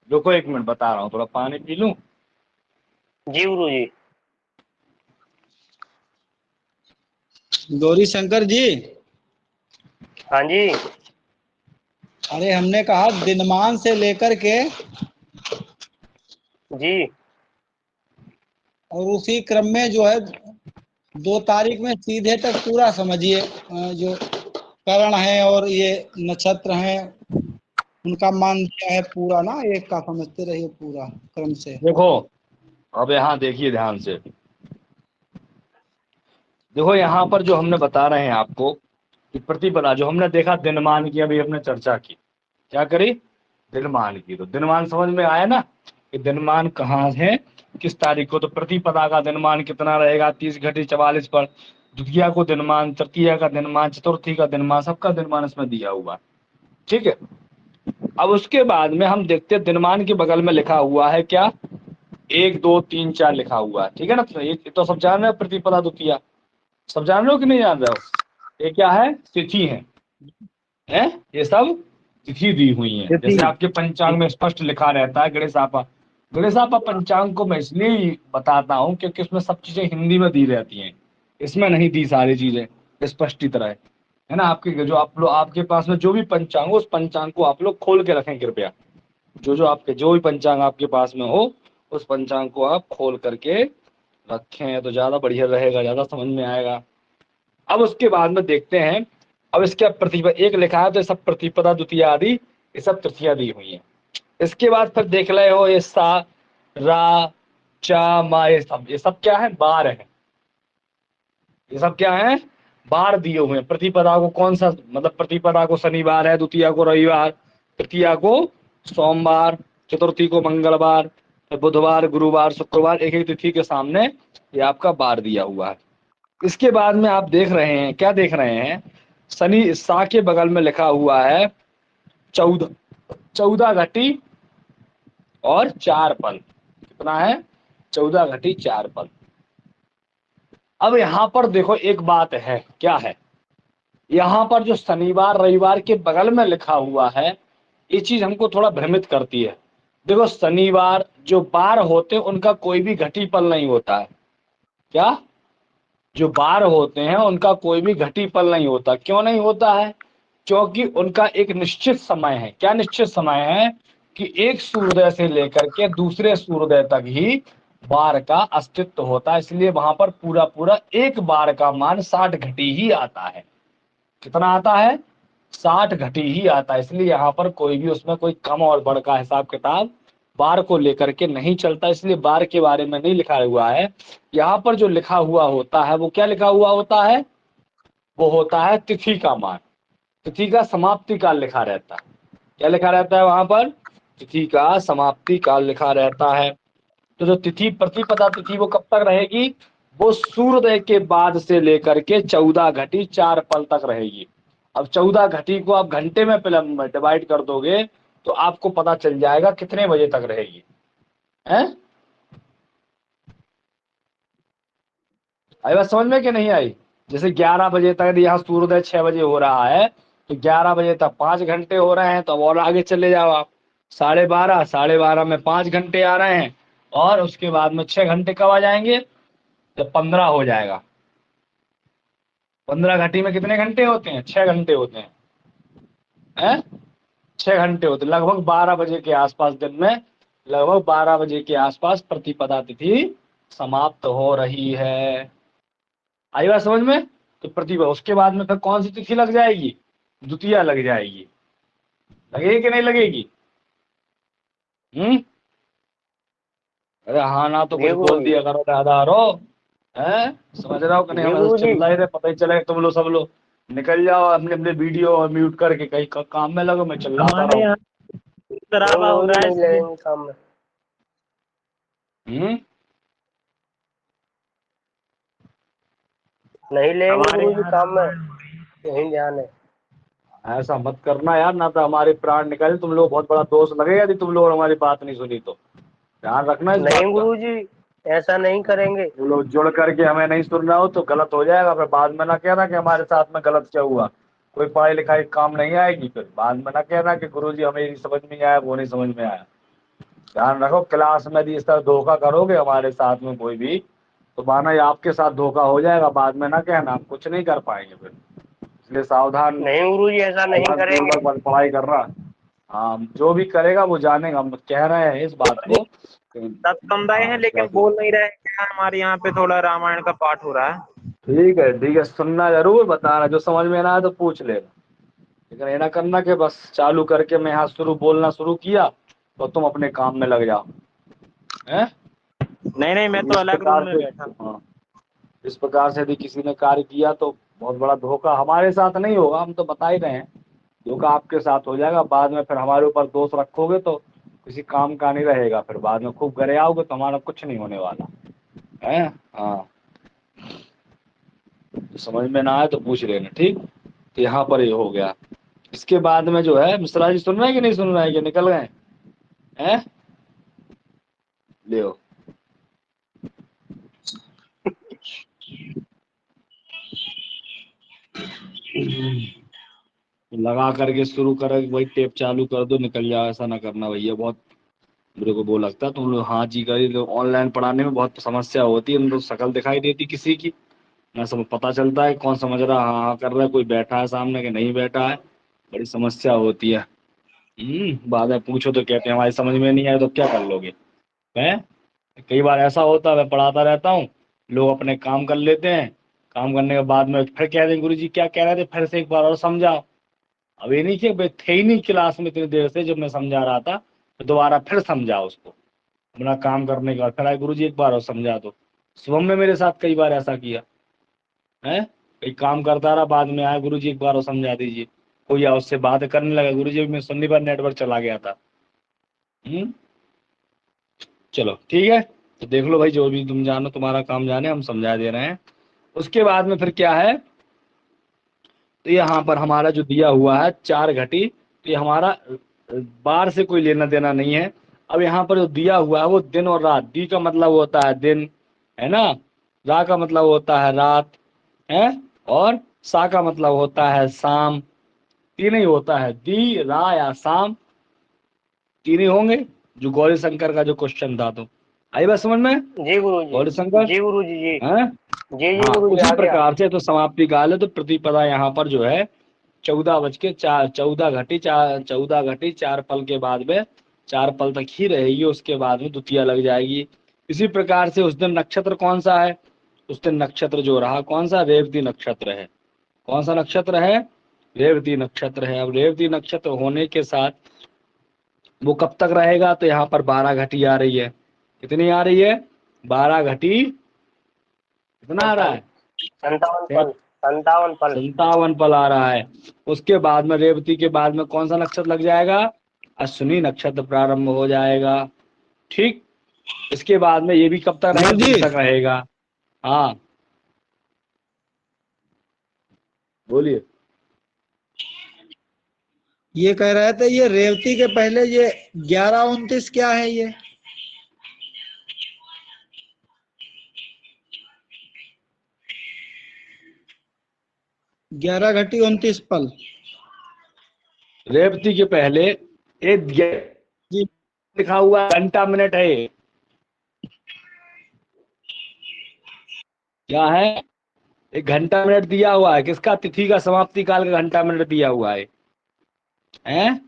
रुको 1 मिनट, बता रहा हूँ, थोड़ा पानी पी लूं। जी गुरुजी। गौरी शंकर जी, हाँ जी। अरे हमने कहा दिनमान से लेकर के जी और उसी क्रम में जो है 2 तारीख में सीधे तक पूरा समझिए, जो करण है और ये नक्षत्र हैं उनका मान दिया है पूरा ना, एक का समझते रहिए पूरा क्रम से। देखो अब यहाँ देखिए ध्यान से, देखो यहाँ पर जो हमने बता रहे हैं आपको कि प्रतिपदा जो हमने देखा दिनमान की, अभी हमने चर्चा की, क्या करी, दिनमान की। तो दिनमान समझ में आया ना कि दिनमान कहाँ है, किस तारीख को। तो प्रतिपदा का दिनमान कितना रहेगा, 30 घटी 44 पर। द्वितीया को दिनमान, तृतीया का दिनमान, चतुर्थी का दिनमान, सबका दिनमान इसमें दिया हुआ, ठीक है। अब उसके बाद में हम देखते हैं दिनमान के बगल में लिखा हुआ है क्या, 1 2 3 4 लिखा हुआ है, ठीक है ना। तो ये तो सब जान रहे हो, प्रतिपदा द्वितीया सब जान रहे हो कि नहीं जान रहे हो। ये क्या है, तिथि है, ये सब तिथि दी हुई है। तिथि। जैसे आपके पंचांग में स्पष्ट लिखा रहता है गणेशापा पंचांग को मैं इसलिए बताता हूँ क्योंकि उसमें सब चीजें हिंदी में दी रहती हैं, इसमें नहीं दी सारी चीजें स्पष्ट तरह, है ना। आपके जो आप लोग, आपके पास में जो भी पंचांग हो, उस पंचांग को आप लोग खोल के रखें कृपया। जो भी पंचांग आपके पास में हो, उस पंचांग को आप खोल करके रखें तो ज्यादा बढ़िया रहेगा, ज्यादा समझ में आएगा। अब उसके बाद में देखते हैं, अब इसके प्रतिपदा एक लिखा है तो ये सब प्रतिपदा द्वितीया आदि ये सब तृतीया दी हुई है। इसके बाद फिर देख रहे हो ये सा रा चा मा, ये सब क्या है, बार है। ये सब क्या है, बार दिए हुए हैं। प्रतिपदा को कौन सा, मतलब प्रतिपदा को शनिवार है, द्वितीया को रविवार, तृतीया को सोमवार, चतुर्थी को मंगलवार, बुधवार, गुरुवार, शुक्रवार, एक एक तिथि के सामने ये आपका बार दिया हुआ है। इसके बाद में आप देख रहे हैं, क्या देख रहे हैं, शनि सा के बगल में लिखा हुआ है 14 घटी और 4 पल। कितना है, 14 घटी 4 पल। अब यहां पर देखो एक बात है, क्या है, यहां पर जो शनिवार रविवार के बगल में लिखा हुआ है, ये चीज हमको थोड़ा भ्रमित करती है। देखो शनिवार जो बार होते हैं उनका कोई भी घटी पल नहीं होता है। क्या, जो बार होते हैं उनका कोई भी घटी पल नहीं होता। क्यों नहीं होता है, क्योंकि उनका एक निश्चित समय है। क्या निश्चित समय है, कि एक सूर्योदय से लेकर के दूसरे सूर्योदय तक ही बार का अस्तित्व होता है। इसलिए वहां पर पूरा पूरा एक बार का मान 60 घटी ही आता है। कितना आता है, 60 घटी ही आता है। इसलिए यहाँ पर कोई भी उसमें कोई कम और बढ़ का हिसाब किताब बार को लेकर के नहीं चलता। इसलिए बार के बारे में नहीं लिखा हुआ है। यहाँ पर जो लिखा हुआ होता है वो क्या लिखा हुआ होता है, वो होता है तिथि का मान, तिथि का समाप्ति काल लिखा रहता है। क्या लिखा रहता है वहां पर, तिथि का समाप्ति काल लिखा रहता है। तो जो तिथि प्रतिपदा तिथि वो कब तक रहेगी, वो सूर्योदय के बाद से लेकर के 14 घटी 4 पल तक रहेगी। अब 14 घटी को आप घंटे में डिवाइड कर दोगे तो आपको पता चल जाएगा कितने बजे तक रहेगी, है। आई बात समझ में कि नहीं आई। जैसे 11 बजे तक यहाँ सूर्योदय 6 बजे हो रहा है, तो 11 बजे तक 5 घंटे हो रहे हैं। तो अब और आगे चले जाओ आप, 12:30, 12:30 में 5 घंटे आ रहे हैं, और उसके बाद में 6 घंटे कब आ जाएंगे, जब 15 हो जाएगा। 15 घटी में कितने घंटे होते हैं, 6 घंटे होते हैं, 6 घंटे होते हैं। लगभग 12 बजे के आसपास दिन में, लगभग 12 बजे के आसपास प्रतिपदा तिथि समाप्त हो रही है। आई बात समझ में। तो प्रतिपदा, उसके बाद में फिर कौन सी तिथि लग जाएगी, द्वितीया लग जाएगी। लगेगी कि नहीं लगेगी। अरे हाँ ना तो कुछ जी बोल गुरुजी। दिया करो दादारो, है, समझ रहा हो कि नहीं। जी हमें तो गुरुजी। चिल्ला ही रहे, पता ही चले तुम लोग सब लोग निकल जाओ अपने अपने वीडियो और म्यूट करके कहीं काम में लगो, मैं चिल्लाता हमारे रहूं। यहाँ नहीं शराबा हो गुरुजी, रहा है नहीं इसलिए। लगेंगे काम में। हम्म नहीं लेंगे हमारे गुरुजी यहाँ काम में, रामायण हो रही है। यही ध्यान है। ऐसा मत करना यार, ना तो हमारे प्राण निकले, तुम लोग बहुत बड़ा दोष लगेगा यदि तुम लोग हमारी बात नहीं सुनी तो। ध्यान रखना इस बात नहीं का। गुरुजी, ऐसा नहीं करेंगे। तुम लोग जुड़ करके हमें नहीं सुन रहा हो तो गलत हो जाएगा, फिर बाद में ना कहना कि हमारे साथ में गलत क्या हुआ। कोई पढ़ाई लिखाई काम नहीं आएगी, फिर बाद में ना कहना कि गुरुजी हमें ये समझ में नहीं आया, वो नहीं समझ में आया। ध्यान रखो, क्लास में यदि इस तरह धोखा करोगे हमारे साथ में कोई भी, तो माना ये आपके साथ धोखा हो जाएगा, बाद में ना कहना आप कुछ नहीं कर पाएंगे फिर। इसलिए सावधान नहीं गुरुजी, ऐसा नहीं सावधान करेंगे। पूर्वक पढ़ाई कर रहा। हाँ, जो भी करेगा वो जानेगा, हम कह रहे हैं इस बात को। सब समुदाय है हाँ, लेकिन बोल नहीं रहे क्या, हमारे यहाँ पे थोड़ा रामायण का पाठ हो रहा है। ठीक है, सुनना जरूर, बताना जो समझ में ना आए तो पूछ लेना, लेकिन ये ना करना कि बस चालू करके मैं यहाँ बोलना शुरू किया तो तुम अपने काम में लग जाओ, हैं? नहीं नहीं, मैं तो इस अलग रूम प्रकार में से, बैठा हूँ। हाँ, इस प्रकार से यदि किसी ने कार्य किया तो बहुत बड़ा धोखा हमारे साथ नहीं होगा, हम तो बता ही रहे हैं। धोखा आपके साथ हो जाएगा, बाद में फिर हमारे ऊपर दोष रखोगे तो किसी काम का नहीं रहेगा, फिर बाद में खूब घरे आओगे तो हमारा कुछ नहीं होने वाला है। हाँ, तो समझ में ना आए तो पूछ लेना, ठीक। तो यहाँ पर ये हो गया। इसके बाद में जो है, मिश्रा जी सुन रहे हैं कि नहीं सुन रहे हैं, कि निकल गए हैं? ले लगा करके शुरू कर, वही टेप चालू कर दो, निकल जाओ। ऐसा ना करना भैया, बहुत मेरे को वो लगता है तुम लोग हाँ जी करी, ऑनलाइन पढ़ाने में बहुत समस्या होती है, उनको शक्ल दिखाई देती किसी की, ना समझ पता चलता है कौन समझ रहा, हाँ हाँ कर रहा है, कोई बैठा है सामने कि नहीं बैठा है, बड़ी समस्या होती है। बाद में पूछो तो कहते हैं हमारी समझ में नहीं आया, तो क्या कर लोगे? है, कई बार ऐसा होता है, मैं पढ़ाता रहता हूँ, लोग अपने काम कर लेते हैं, काम करने के बाद में फिर कह दें गुरु जी क्या कह रहे थे, फिर से एक बार और समझाओ। अब ये नहीं कि भाई थे ही नहीं क्लास में इतनी देर से जब मैं समझा रहा था, तो दोबारा फिर समझाओ उसको, अपना काम करने के बाद फिर आए गुरु जी एक बार और समझा दो। शुभम ने मेरे साथ कई बार ऐसा किया है, कई काम करता रहा, बाद में आया गुरु जी एक बार और समझा दीजिए, कोई या उससे बात करने लगा, गुरु जी मैं सुनने पर नेटवर्क चला गया था। चलो ठीक है, तो देख लो भाई, जो भी तुम जानो, तुम्हारा काम जाने, हम समझा दे रहे हैं। उसके बाद में फिर क्या है, तो यहाँ पर हमारा जो दिया हुआ है 4 घटी, तो ये हमारा बार से कोई लेना देना नहीं है। अब यहाँ पर जो दिया हुआ है वो दिन और रात, दी का मतलब होता है दिन, है ना, रा का मतलब होता है रात, है, और सा का मतलब होता है शाम। तीन ही होता है, दी रा या शाम, तीन ही होंगे। जो गौरी शंकर का जो क्वेश्चन था, तो आई बात समझ में? जी गुरुजी, गौरी शंकर, जी गुरुजी, जी है, जी जी हाँ, गुरुजी, उसी आ गया। प्रकार से तो समाप्ति काल है, तो प्रतिपदा यहाँ पर जो है 14 बज के 4, 14 घटी 4 पल के बाद में, 4 पल तक ही रहेगी, उसके बाद में द्वितीया लग जाएगी। इसी प्रकार से उस दिन नक्षत्र कौन सा है, उस दिन नक्षत्र जो रहा कौन सा, रेवती नक्षत्र है। कौन सा नक्षत्र है? रेवती नक्षत्र है। अब रेवती नक्षत्र होने के साथ वो कब तक रहेगा, तो यहाँ पर 12 घटी आ रही है। कितनी आ रही है? 12 घटी, कितना आ रहा है? 57 पल, 57 पल। 57 पल आ रहा है। उसके बाद में रेवती के बाद में कौन सा नक्षत्र लग जाएगा? अश्विनी नक्षत्र प्रारंभ हो जाएगा, ठीक। इसके बाद में ये भी कब तक रहेगा? गुरु दिन जी, तक रहेगा। हाँ बोलिए। ये कह रहे थे ये रेवती के पहले ये 11-29 क्या है ये? 11 घटी 29 पल। रेवती के पहले एक जी, लिखा हुआ घंटा मिनट है, क्या है? एक घंटा मिनट दिया हुआ है, किसका? तिथि का समाप्ति काल का घंटा मिनट दिया हुआ है, हैं?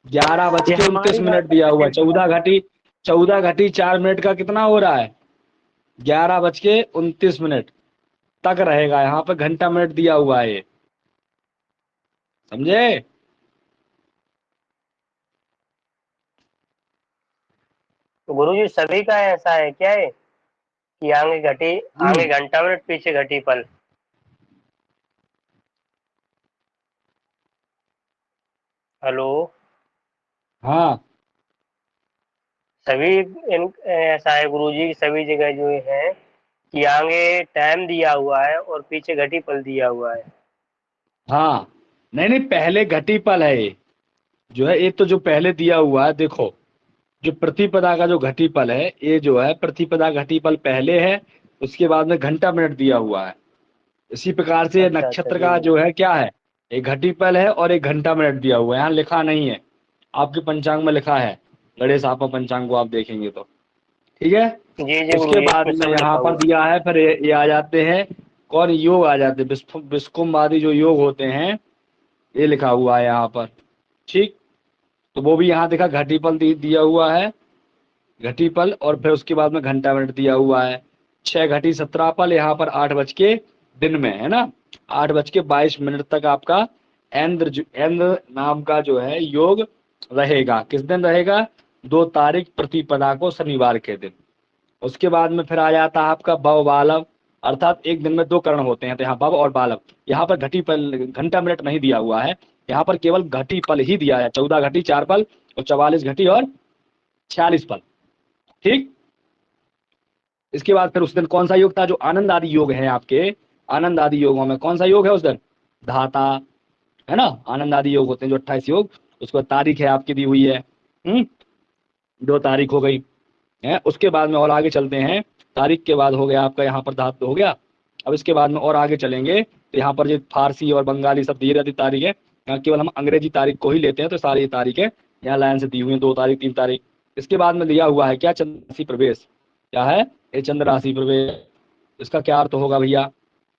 11 बज ये के हमारी 29 मिनट भाषा दिया में हुआ है। लिखा है। 14 घटी 4 मिनट का कितना हो रहा है? 11 बज के 29 मिनट तक रहेगा, यहाँ पे घंटा मिनट दिया हुआ है, समझे? गुरुजी सभी का ऐसा है क्या है कि आगे घटी, आगे घंटा मिनट, पीछे घटी पल? हेलो, हाँ, सभी ऐसा है गुरुजी, सभी जगह जो है कि आगे टाइम दिया हुआ है और पीछे घटी पल दिया हुआ है। हाँ, नहीं पहले घटीपल है ये जो है, ये तो जो पहले दिया हुआ है देखो, जो प्रतिपदा का जो घटीपल है ये जो है प्रतिपदा घटीपल पहले है, उसके बाद में घंटा मिनट दिया हुआ है। इसी प्रकार से अच्छा नक्षत्र जी का जी। जो है क्या है, एक घटीपल है और एक घंटा मिनट दिया हुआ है, यहाँ लिखा नहीं है, आपके पंचांग में लिखा है, गणेश आपा पंचांग को आप देखेंगे तो, ठीक है। जी जी उसके गुरुजी, बाद इसमें में सब यहाँ लिखा पर हुआ है। दिया है, फिर ये आ जाते हैं कौन योग आ जाते हैं, विस्कुंभ आदि जो योग होते हैं, ये लिखा हुआ है यहाँ पर, ठीक। तो वो भी यहाँ देखा घटीपल दिया हुआ है, घटीपल, और फिर उसके बाद में घंटा मिनट दिया हुआ है। 6 घटी 17 पल, यहाँ पर 8 बज के दिन में है ना, 8:22 तक आपका इंद्र नाम का जो है योग रहेगा। किस दिन रहेगा? 2 तारीख प्रतिपदा को, शनिवार के दिन। उसके बाद में फिर आ जाता है आपका भव बालव, अर्थात एक दिन में 2 कर्ण होते हैं, तो यहाँ भव और बालव। यहाँ पर घटीपल घंटा मिनट नहीं दिया हुआ है, यहाँ पर केवल घटीपल ही दिया है, 14 घटी 4 पल और 44 घटी और 46 पल, ठीक। इसके बाद फिर उस दिन कौन सा योग था? जो आनंद आदि योग है आपके, आनंद आदि योगों में कौन सा योग है उस दिन? धाता, है ना, आनंद आदि योग होते हैं जो 28 योग। उसको तारीख है आपकी दी हुई है, 2 तारीख हो गई है। उसके बाद में और आगे चलते हैं, तारीख के बाद हो गया आपका यहाँ पर धातु हो गया। अब इसके बाद में और आगे चलेंगे तो यहाँ पर जो फारसी और बंगाली सब दी रहती तारीख है, यहाँ केवल हम अंग्रेजी तारीख को ही लेते हैं, तो सारी ये तारीख है यहाँ लाइन से दी हुई है, 2 तारीख 3 तारीख। इसके बाद में दिया हुआ है क्या? चंद्र राशि प्रवेश। क्या है ये? चंद्र राशि प्रवेश। इसका क्या अर्थ होगा भैया?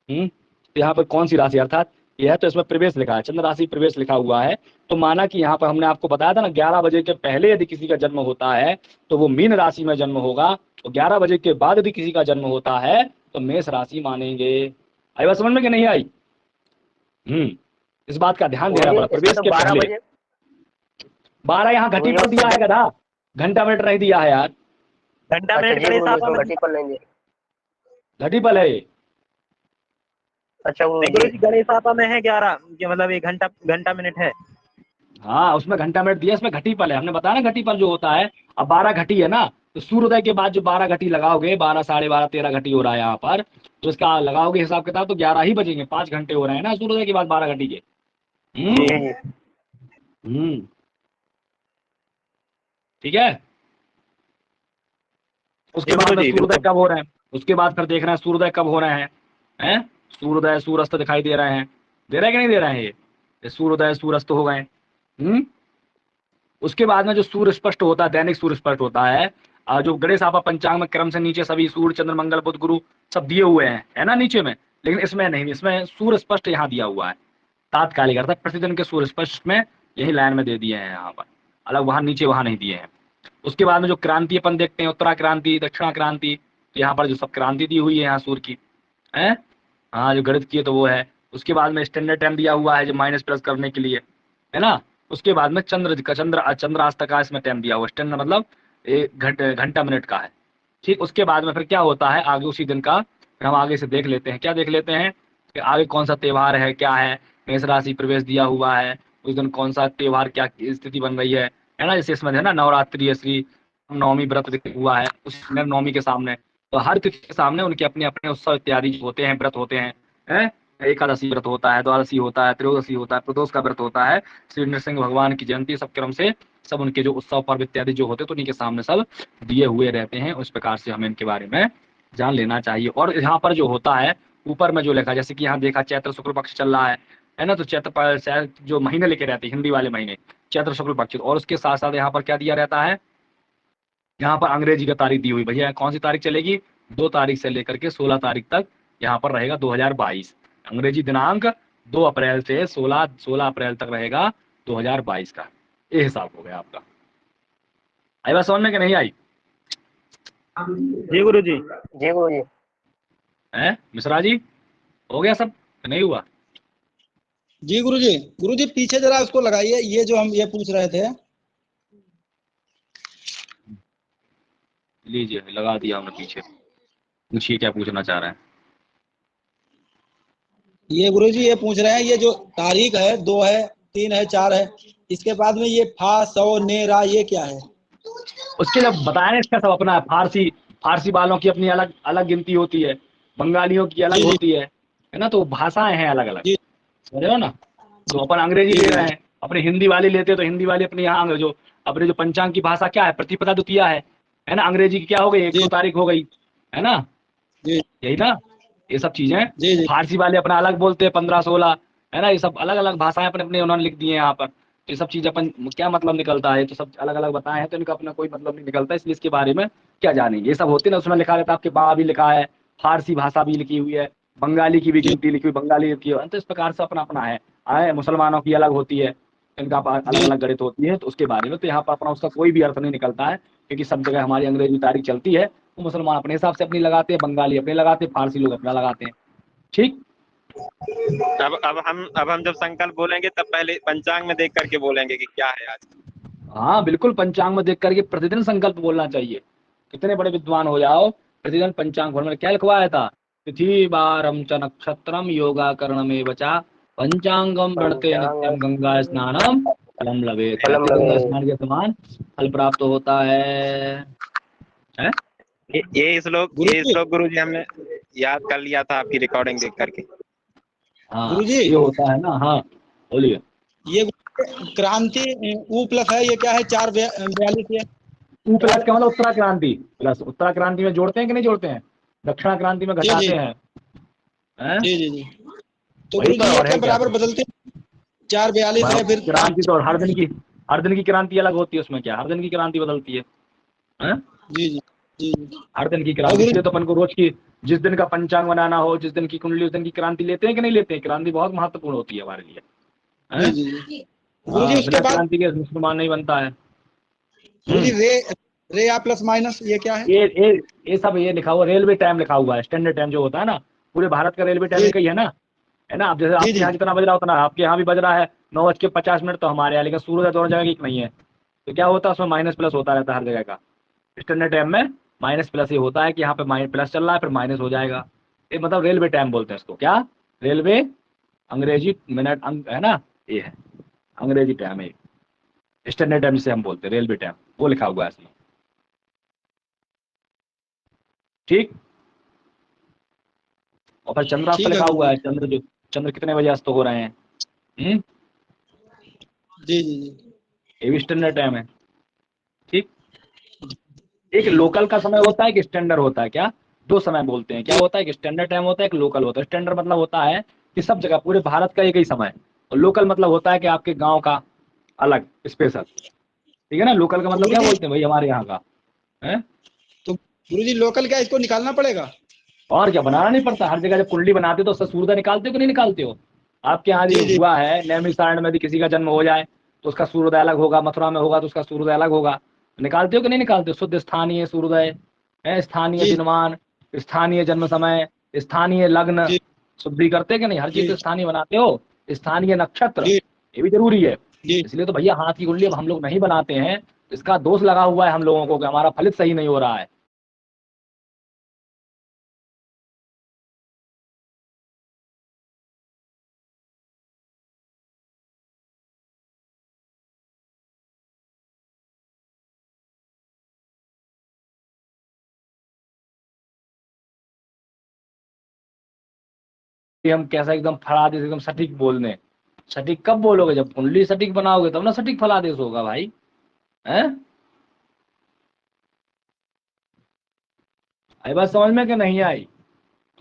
तो यहाँ पर कौन सी राशि, अर्थात यह है तो इसमें प्रवेश लिखा है, चंद्र राशि प्रवेश लिखा हुआ है, तो माना कि यहाँ पर हमने आपको बताया था ना 11 बजे के पहले यदि किसी का जन्म होता है तो वो मीन राशि में जन्म होगा, तो 11 बजे के बाद यदि किसी का जन्म होता है तो मेष राशि मानेंगे। आई बात समझ में कि नहीं आई? इस बात का ध्यान देना पड़ा, प्रवेश के 12 पहले। बजे 12 यहाँ घटी पर दिया है गधा, घंटा मिनट नहीं दिया है यार, घंटा मिनट के हिसाब से घटीपल नहीं दिया। घटी पल है ये। अच्छा गुरु जी गणेश आपा में है 11, मतलब 1 घंटा मिनट है। हाँ उसमें घंटा मिनट दिया, इसमें घटी पल है, हमने बताया ना घटी पल जो होता है। अब 12 घटी है ना, तो सूर्योदय के बाद जो 12 घटी लगाओगे, 12 साढ़े 12 13 घटी हो रहा है यहाँ पर, तो इसका लगाओगे हिसाब किताब तो 11 ही बजेंगे, 5 घंटे हो रहे हैं ना सूर्योदय के बाद 12 घटी के। ठीक है। उसके बाद में सूर्योदय कब हो रहे हैं, उसके बाद फिर देख रहे हैं सूर्योदय कब हो रहे हैं, सूर्योदय सूर्यास्त दिखाई दे रहे हैं, दे रहे हैं कि नहीं दे रहे हैं? ये सूर्योदय सूर्यास्त हो गए। उसके बाद में जो सूर्य स्पष्ट होता है, दैनिक सूर्य स्पष्ट होता है, जो गणेश आपा पंचांग में क्रम से नीचे सभी सूर्य चंद्र मंगल बुध गुरु सब दिए हुए हैं, है ना नीचे में, लेकिन इसमें नहीं, इसमें सूर्य स्पष्ट यहाँ दिया हुआ है, तात्कालिक अर्थात प्रतिदिन के सूर्य स्पष्ट में यही लाइन में दे दिए हैं यहाँ पर, अलग वहां नीचे वहां नहीं दिए हैं। उसके बाद में जो क्रांति अपन देखते हैं, उत्तरा क्रांति दक्षिणा क्रांति, तो यहाँ पर जो सब क्रांति दी हुई है यहाँ सूर्य की है, हाँ जो गणित की है तो वो है। उसके बाद में स्टैंडर्ड टाइम दिया हुआ है जो माइनस प्लस करने के लिए, है ना। उसके बाद में चंद्रास्त का इसमें टाइम दिया हुआ, स्टैंडर्ड मतलब 1 घंटा मिनट का है, ठीक। उसके बाद में फिर क्या होता है आगे उसी दिन का, फिर हम आगे से देख लेते हैं, क्या देख लेते हैं कि आगे कौन सा त्योहार है, क्या है, मेष राशि प्रवेश दिया हुआ है, उस दिन कौन सा त्योहार क्या स्थिति बन रही है ना। जैसे इसमें है ना नवरात्रि श्री नवमी व्रत हुआ है, उस नवमी के सामने, तो हर तिथि के सामने उनके अपने अपने उत्सव इत्यादि होते हैं, व्रत होते हैं, एकादशी व्रत होता है, द्वादशी होता है, त्रयोदशी होता है, प्रदोष का व्रत होता है, श्री नृसिंह भगवान की जयंती, सब क्रम से सब उनके जो उत्सव पर्व इत्यादि जो होते हैं तो उन्हीं के सामने सब दिए हुए रहते हैं। उस प्रकार से हमें इनके बारे में जान लेना चाहिए। और यहाँ पर जो होता है ऊपर में जो लिखा, जैसे कि यहाँ देखा चैत्र शुक्ल पक्ष चल रहा है ना, तो चैत्र जो महीने लेके रहते हैं हिंदी वाले महीने, चैत्र शुक्ल पक्ष, और उसके साथ साथ यहाँ पर क्या दिया रहता है, यहाँ पर अंग्रेजी का तारीख दी हुई, भैया कौन सी तारीख चलेगी, 2 तारीख से लेकर के 16 तारीख तक यहाँ पर रहेगा 2022, अंग्रेजी दिनांक 2 अप्रैल से 16 अप्रैल तक रहेगा 2022 का, ये हिसाब हो गया आपका। आई बात समझ में कि नहीं आई? जी गुरु जी। जी गुरु जी। मिश्रा जी हो गया सब, नहीं हुआ? जी गुरु जी पीछे जरा उसको लगाइए, ये जो हम ये पूछ रहे थे। लीजिए लगा दिया हमने पीछे, पूछिए क्या पूछना चाह रहे हैं। ये गुरु जी ये पूछ रहे हैं, ये जो तारीख है 2 है 3 है 4 है, इसके बाद में ये फा सौ ने रा ये क्या है? उसके लिए बताया इसका सब अपना, फारसी वालों की अपनी अलग अलग गिनती होती है, बंगालियों की अलग होती है ना, तो भाषाएं हैं अलग अलग, समझ रहे हो ना। तो अपन अंग्रेजी ले रहे हैं, अपने हिंदी वाले लेते तो हिंदी वाले अपने यहाँ जो अपने जो पंचांग की भाषा क्या है, प्रतिपदा द्वितीया है ना। अंग्रेजी की क्या हो गई, 100 तारीख हो गई, है ना, जी यही ना, ये सब चीजें। जी जी फारसी वाले अपना अलग बोलते हैं 15-16, है ना, ये सब अलग अलग भाषाएं अपने अपने उन्होंने लिख दी है यहाँ पर। तो ये सब चीज अपन क्या मतलब निकलता है, तो सब अलग अलग बताए हैं, तो इनका अपना कोई मतलब नहीं निकलता, इसलिए इसके बारे में क्या जानेंगे। ये सब होते ना, उसमें लिखा रहता है आपके बा भी लिखा है, फारसी भाषा भी लिखी हुई है, बंगाली की भी जी गिनती लिखी हुई, बंगाली लिखी हुई है, तो इस प्रकार से अपना अपना है मुसलमानों की अलग होती है, इनका अलग अलग गणित होती है, तो उसके बारे में तो यहाँ पर अपना उसका कोई भी अर्थ नहीं निकलता है, क्योंकि सब जगह हमारी अंग्रेजी तारीख चलती है, तो मुसलमान अपने हिसाब से अपनी लगाते हैं, बंगाली अपने लगाते हैं, फारसी लोग अपना लगाते हैं। ठीक, अब हम जब संकल्प बोलेंगे तब पहले पंचांग में देख करके बोलेंगे कि क्या है आज। हाँ बिल्कुल, पंचांग में देख करके प्रतिदिन संकल्प बोलना चाहिए। कितने बड़े विद्वान हो जाओ, प्रतिदिन पंचांग खोल, क्या लिखवाया था, तिथि वारम च नक्षत्रम योगा करणमे बचा पंचांगम बढ़ते नित्यम गंगा स्नानम फलम लभेत। फलम कहते गंगा लभेत। स्नान के समान फल प्राप्त होता है, हैं? ये श्लोक गुरु जी हमने याद कर लिया था आपकी रिकॉर्डिंग देख करके। हाँ गुरुजी ये होता है ना। हाँ बोलिए। ये क्रांति U प्लस है, ये क्या है, 442 ये U प्लस का मतलब उत्तराक्रांति प्लस, उत्तराक्रांति में जोड़ते हैं कि नहीं जोड़ते हैं, दक्षिणा क्रांति में जी घटाते जी हैं, हैं? जी जी जी। तो वही गुरु तो, जी ये और क्या है क्या, बराबर बदलते हैं, 442 है फिर क्रांति तो हर दिन की क्रांति अलग होती है, उसमें क्या हर दिन की क्रांति बदलती है, हैं? जी जी जी जी। हर दिन की और क्रांति, गुरु इसलिए तो अपन को रोज की, जिस दिन का पंचांग बनाना हो, जिस दिन की कुंडली, उस दिन की क्रांति लेते हैं कि नहीं लेते हैं। क्रांति बहुत महत्वपूर्ण होती है हमारे लिए, जी हैं? जी जी। गुरु जी हाँ, उसके बिना बाद क्रांति के मुसलमान नहीं बनता है। गुरु जी रे या प्लस माइनस ये क्या है? ये सब ये लिखा हुआ, रेलवे टाइम लिखा हुआ है, स्टैंडर्ड टाइम जो होता है ना, पूरे भारत का रेलवे टाइम जी एक ही है ना, है ना। अब जैसे जी आपके जी यहाँ कितना बज रहा उतना आपके यहाँ भी बज रहा है, 9:50, तो हमारे यहाँ, लेकिन सूर्योदय दोनों जगह एक नहीं है, तो क्या होता है उसमें माइनस प्लस होता रहता है हर जगह का। स्टैंडर्ड टाइम में माइनस प्लस ये होता है कि यहाँ पे माइनस प्लस चल रहा है, फिर माइनस हो जाएगा, ये मतलब रेलवे टाइम बोलते हैं इसको। क्या, रेलवे अंग्रेजी मिनट है ना, ये है अंग्रेजी टाइम है, स्टैंडर्ड टाइम जिसे हम बोलते हैं रेलवे टाइम, वो लिखा हुआ है इसमें। ठीक, और फिर चंद्रास्त ठीक है लिखा गुरु हुआ जी। है, चंद्र कितने बजे अस्त हो रहे हैं, जी जी जी ये भी स्टैंडर्ड टाइम है। ठीक, एक लोकल का समय होता है, एक स्टैंडर्ड होता है, क्या, दो समय बोलते हैं, क्या जी होता है, एक स्टैंडर्ड टाइम होता है, एक लोकल होता है। स्टैंडर्ड मतलब होता है कि सब जगह पूरे भारत का एक ही समय, और लोकल मतलब होता है कि आपके गांव का अलग स्पेशल। ठीक है ना, लोकल का तो मतलब गुरु क्या जी बोलते हैं भाई, हमारे यहाँ का है। तो गुरु जी लोकल क्या इसको निकालना पड़ेगा? और क्या, बनाना नहीं पड़ता, हर जगह जब कुंडली बनाते हो तो उससे सूर्योदय निकालते हो कि नहीं निकालते हो। आपके यहाँ जी भी जी हुआ है, नैमिषारण्य में यदि किसी का जन्म हो जाए तो उसका सूर्योदय अलग होगा, मथुरा में होगा तो उसका सूर्योदय अलग होगा, निकालते हो कि नहीं निकालते हो। शुद्ध स्थानीय सूर्योदय है, स्थानीय जी दिनमान, स्थानीय जन्म समय, स्थानीय लग्न, जी शुद्धि करते कि नहीं, हर चीज जी तो स्थानीय बनाते हो। स्थानीय नक्षत्र, जी ये भी जरूरी है। जी इसलिए तो भैया हाथ की कुंडली अब हम लोग नहीं बनाते हैं, इसका दोष लगा हुआ है हम लोगों को कि हमारा फलित सही नहीं हो रहा है। हम कैसा एकदम फलादेश एकदम सटीक बोल दें, सटीक कब बोलोगे, जब कुंडली सटीक बनाओगे तब ना सटीक फलादेश होगा भाई, हैं? आई बात समझ में कि नहीं आई।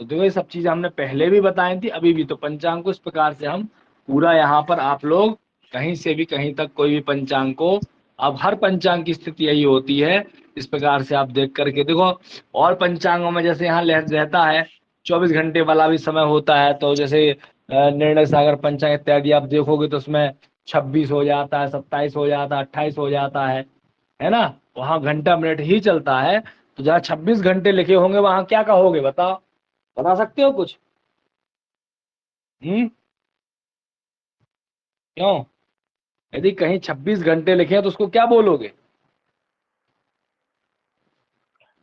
तो देखो ये सब चीजें हमने पहले भी बताई थी, अभी भी। तो पंचांग को इस प्रकार से हम पूरा यहाँ पर आप लोग कहीं से भी कहीं तक कोई भी पंचांग को, अब हर पंचांग की स्थिति यही होती है, इस प्रकार से आप देख करके देखो। और पंचांगों में जैसे यहाँ रहता है 24 घंटे वाला भी समय होता है, तो जैसे निर्णय सागर पंचांग इत्यादि आप देखोगे तो उसमें 26 हो जाता है, 27 हो जाता है, 28 हो जाता है ना, वहां घंटा मिनट ही चलता है। तो जहाँ 26 घंटे लिखे होंगे वहां क्या कहोगे बताओ, बता सकते हो कुछ? क्यों, यदि कहीं 26 घंटे लिखे हैं तो उसको क्या बोलोगे,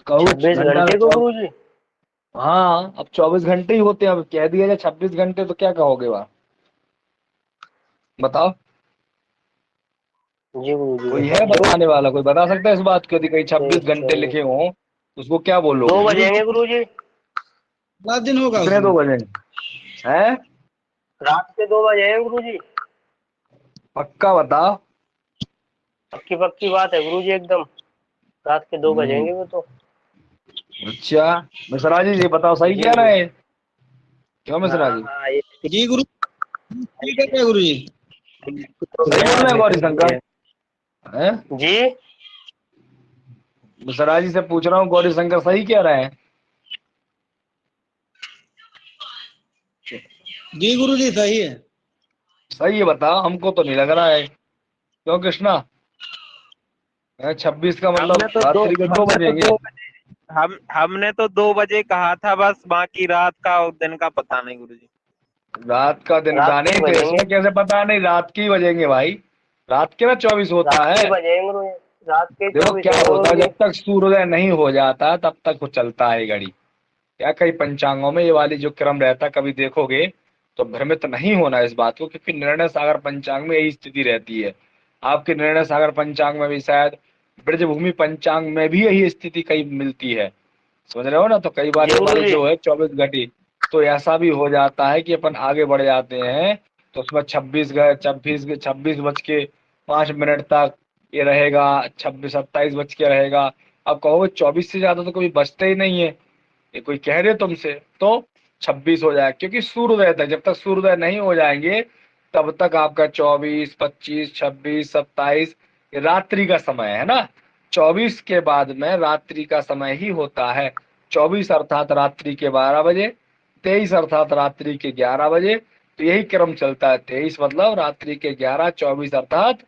कहो 26 घंटा घंटे को गुरु जी? हाँ, अब 24 घंटे ही होते हैं, अब कह दिया जाए 26 घंटे तो क्या कहोगे वहां, बताओ। जी गुरु जी कोई है बताओ। बताने वाला, कोई बता सकता है इस बात को, यदि कहीं 26 घंटे चलिए, लिखे हों तो उसको क्या बोलोगे? 2 बजेंगे गुरु जी, रात दिन होगा कितने उसमें। 2 बजे हैं? रात के 2 बजे हैं गुरु जी। पक्का बताओ। पक्की पक्की बात है गुरुजी, एकदम रात के 2 बजेंगे वो तो। अच्छा मिश्रा जी ये बताओ सही जी कह गुरु। रहे हैं क्यों मिश्रा हाँ जी? हाँ, ये जी गुरु, ठीक है गुरु जी। सही बोल रहे हैं गौरी शंकर? हैं? जी मिश्रा जी से पूछ रहा हूँ गौरी शंकर सही कह रहे हैं? जी गुरु जी सही है। सही है बताओ, हमको तो नहीं लग रहा है। क्यों कृष्णा? 26 का हमने मतलब तो दो रात्रि के 2 हमने तो बजेंगे? 2 बजे हमने तो 2 बजे कहा था, बस बाकी रात का और दिन का पता नहीं गुरुजी। रात का दिन रात का के ही नहीं तो बजेंगे। इसमें कैसे पता नहीं? रात की बजेंगे भाई, रात के ना 24 होता रात के है। ही बजेंगे गुरुजी। रात के देखो 24 क्या होंगे होता है, गुरुजी। जब तक सूर्योदय नहीं हो जाता तब तक वो चलता है घड़ी। क्या कई पंचांगों में ये वाली जो क्रम रहता है कभी देखोगे तो भ्रमित नहीं होना इस बात को, क्योंकि निर्णय सागर पंचांग में यही स्थिति रहती है। आपके निर्णय सागर पंचांग में भी शायद ब्रजभूमि पंचांग में भी यही स्थिति कई मिलती है। समझ रहे हो ना? तो कई बार जी ये वाली गुरुजी। जो है 24 घटी, तो ऐसा भी हो जाता है कि अपन आगे बढ़ जाते हैं तो उसमें 26 बज के 5 मिनट तक ये रहेगा, 27 बज के रहेगा। अब कहोगे 24 से ज्यादा तो कभी बचते ही नहीं है, ये कोई कह रहे तुमसे, तो 26 हो जाए, क्योंकि सूर्योदय तक, जब तक सूर्योदय नहीं हो जाएंगे तब तक आपका 24, 25, 26, 27 ये रात्रि का समय है ना। 24 के बाद में रात्रि का समय ही होता है। 24 अर्थात रात्रि के 12 बजे, 23 अर्थात रात्रि के 11 बजे, तो यही क्रम चलता है। 23 मतलब रात्रि के 11, 24 अर्थात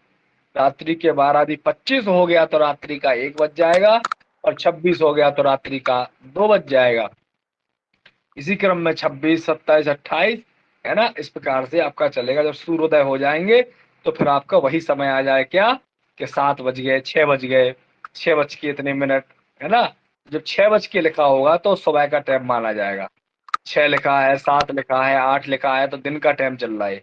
रात्रि के 12 यदि 25 हो गया तो रात्रि का 1 बज जाएगा, और 26 हो गया तो रात्रि का 2 बज जाएगा। इसी क्रम में 26, 27, 28 है ना, इस प्रकार से आपका चलेगा। जब सूर्योदय हो जाएंगे तो फिर आपका वही समय आ जाए क्या, कि 7 बज गए, 6 बज गए, 6 बज के इतने मिनट, है ना। जब 6 बज के लिखा होगा तो सुबह का टाइम माना जाएगा। 6 लिखा है, 7 लिखा है, 8 लिखा है तो दिन का टाइम चल रहा है।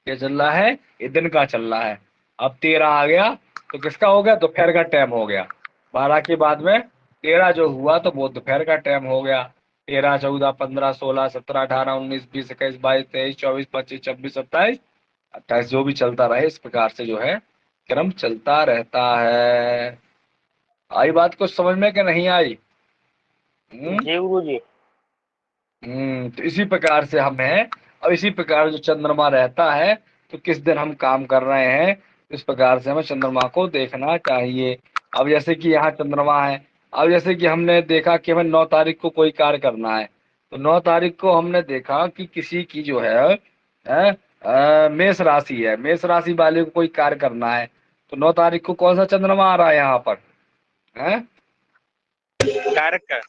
ये चल रहा है, ये दिन का चल रहा है। अब 13 आ गया तो किसका हो गया? दोपहर का टाइम हो गया। 12 के बाद में 13 जो हुआ तो वो दोपहर का टाइम हो गया। 13, 14, 15, 16, 17, 18, 19, 20, 21, 22, 23, 24, 25, 26, 27, 28 जो भी चलता रहे, इस प्रकार से जो है क्रम चलता रहता है। आई बात कुछ समझ में कि नहीं आई? जी गुरुजी। तो इसी प्रकार से हम हैं। अब इसी प्रकार जो चंद्रमा रहता है तो किस दिन हम काम कर रहे हैं, इस प्रकार से हमें चंद्रमा को देखना चाहिए। अब जैसे कि यहाँ चंद्रमा है, अब जैसे कि हमने देखा कि हमें 9 तारीख को कोई कार्य करना है, तो 9 तारीख को हमने देखा कि किसी की जो है मेष राशि है, मेष राशि वाले को कोई कार्य करना है, तो 9 तारीख को कौन सा चंद्रमा आ रहा है यहाँ पर? है कारक।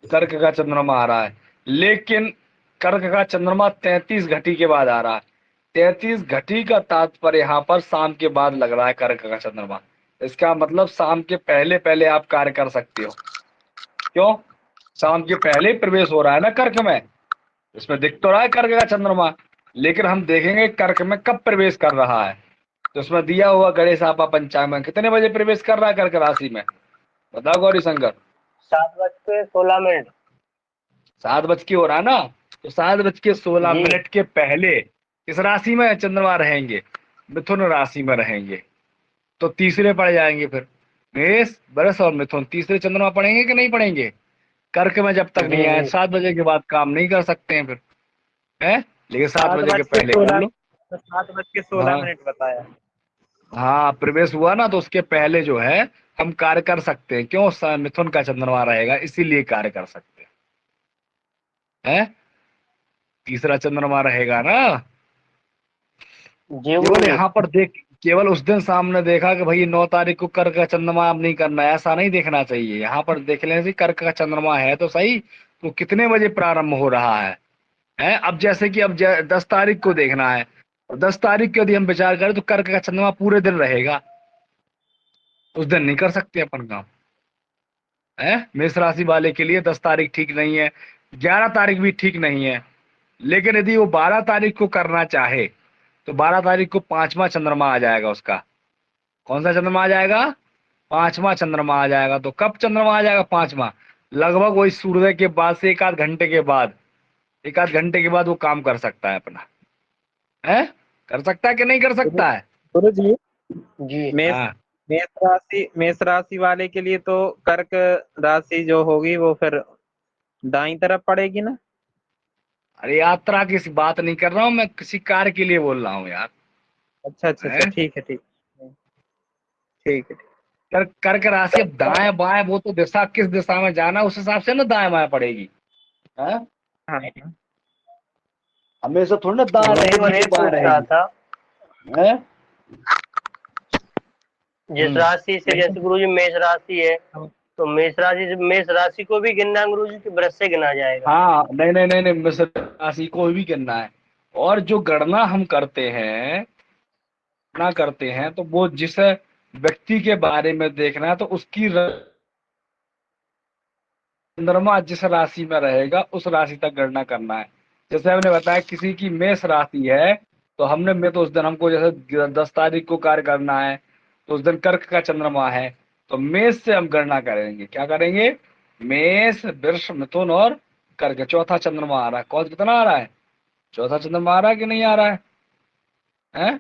कर्क का चंद्रमा आ रहा है। लेकिन कर्क का चंद्रमा 33 घटी के बाद आ रहा है। 33 घटी का तात्पर्य यहाँ पर शाम के बाद लग रहा है कर्क का चंद्रमा। इसका मतलब शाम के पहले पहले आप कार्य कर सकते हो। क्यों? शाम के पहले ही प्रवेश हो रहा है ना कर्क में। इसमें दिख तो रहा है कर्क का चंद्रमा, लेकिन हम देखेंगे कर्क में कब प्रवेश कर रहा है। तो उसमें दिया हुआ गणेश आपा पंचांग में कितने बजे प्रवेश कर रहा है कर्क राशि में? बताओ गौरी शंकर। 7 बज के 16 मिनट। 7 बज के हो रहा है ना, तो 7 बज के 16 जी मिनट के पहले किस राशि में चंद्रमा रहेंगे? मिथुन राशि में रहेंगे। तो तीसरे पड़ जाएंगे फिर, मेष, वृष और मिथुन, तीसरे चंद्रमा पड़ेंगे कि नहीं पड़ेंगे? कर्क में जब तक जी नहीं आए जी। 7 बजे के बाद काम नहीं कर सकते हैं फिर, है। लेकिन 7 सात बजे के बज के पहले कर सोलह लो। तो 7 बज के 16 हाँ मिनट बताया। हाँ, प्रवेश हुआ ना तो उसके पहले जो है हम कार्य कर सकते हैं। क्यों? मिथुन का चंद्रमा रहेगा इसीलिए कार्य कर सकते हैं, है। तीसरा चंद्रमा रहेगा ना। जी केवल गुरुजी। यहाँ पर देख, केवल उस दिन सामने देखा कि भाई 9 तारीख को कर्क का चंद्रमा अब नहीं करना है, ऐसा नहीं देखना चाहिए। यहाँ पर देख लें कि कर्क का चंद्रमा है तो सही, तो कितने बजे प्रारंभ हो रहा है। अब जैसे कि अब 10 तारीख को देखना है, और 10 तारीख को यदि हम विचार करें तो कर्क का चंद्रमा पूरे दिन रहेगा, उस दिन नहीं कर सकते अपन काम, है। मेष राशि वाले के लिए 10 तारीख ठीक नहीं है, 11 तारीख भी ठीक नहीं है। लेकिन यदि वो 12 तारीख को करना चाहे तो 12 तारीख को 5वां चंद्रमा आ जाएगा उसका। कौन सा चंद्रमा आ जाएगा? 5वां चंद्रमा आ जाएगा। तो कब चंद्रमा आ जाएगा 5वां? लगभग वही सूर्योदय के बाद से एक आध घंटे के बाद वो काम कर सकता है अपना, है। कर सकता है कि नहीं कर सकता है? गुरु जी जी मेष हाँ, मेष राशि वाले के लिए तो कर्क राशि जो होगी वो फिर दाईं तरफ पड़ेगी ना। अरे यात्रा की बात नहीं कर रहा हूँ मैं, किसी कार्य के लिए बोल रहा हूँ यार। अच्छा अच्छा अच्छा, हैं? ठीक है ठीक है ठीक है। कर्क राशि, अब दाएं बाएं वो तो दिशा, किस दिशा में जाना उस हिसाब से ना दाएं बाएं पड़ेगी। हैं? हाँ हमेशा थोड़ी ना दाएं गुरु जी, मैं रहेगी ये तो बाएं पूछ रहा रहेगी। था, हैं? जिस राशि से, जैसे गुरु जी मेष राशि है, तो मेष राशि को भी गिनना है गुरु जी कि वृष से गिना जाएगा? हाँ, नहीं नहीं नहीं नहीं, मिश्र राशि को भी गिनना है। और जो गणना हम करते हैं ना करते हैं, तो वो जिस व्यक्ति के बारे में देखना है तो उसकी चंद्रमा जिस राशि में रहेगा उस राशि तक गणना करना है। जैसे हमने बताया किसी की मेष राशि है, तो हमने में तो उस दिन हमको जैसे 10 तारीख को कार्य करना है, तो उस दिन कर्क का चंद्रमा है, तो मेष से हम गणना करेंगे। क्या करेंगे? मेष, वृष, मिथुन और कर्क, चौथा चंद्रमा आ रहा है। कौन कितना आ रहा है? चौथा चंद्रमा आ रहा है कि नहीं आ रहा है? हैं?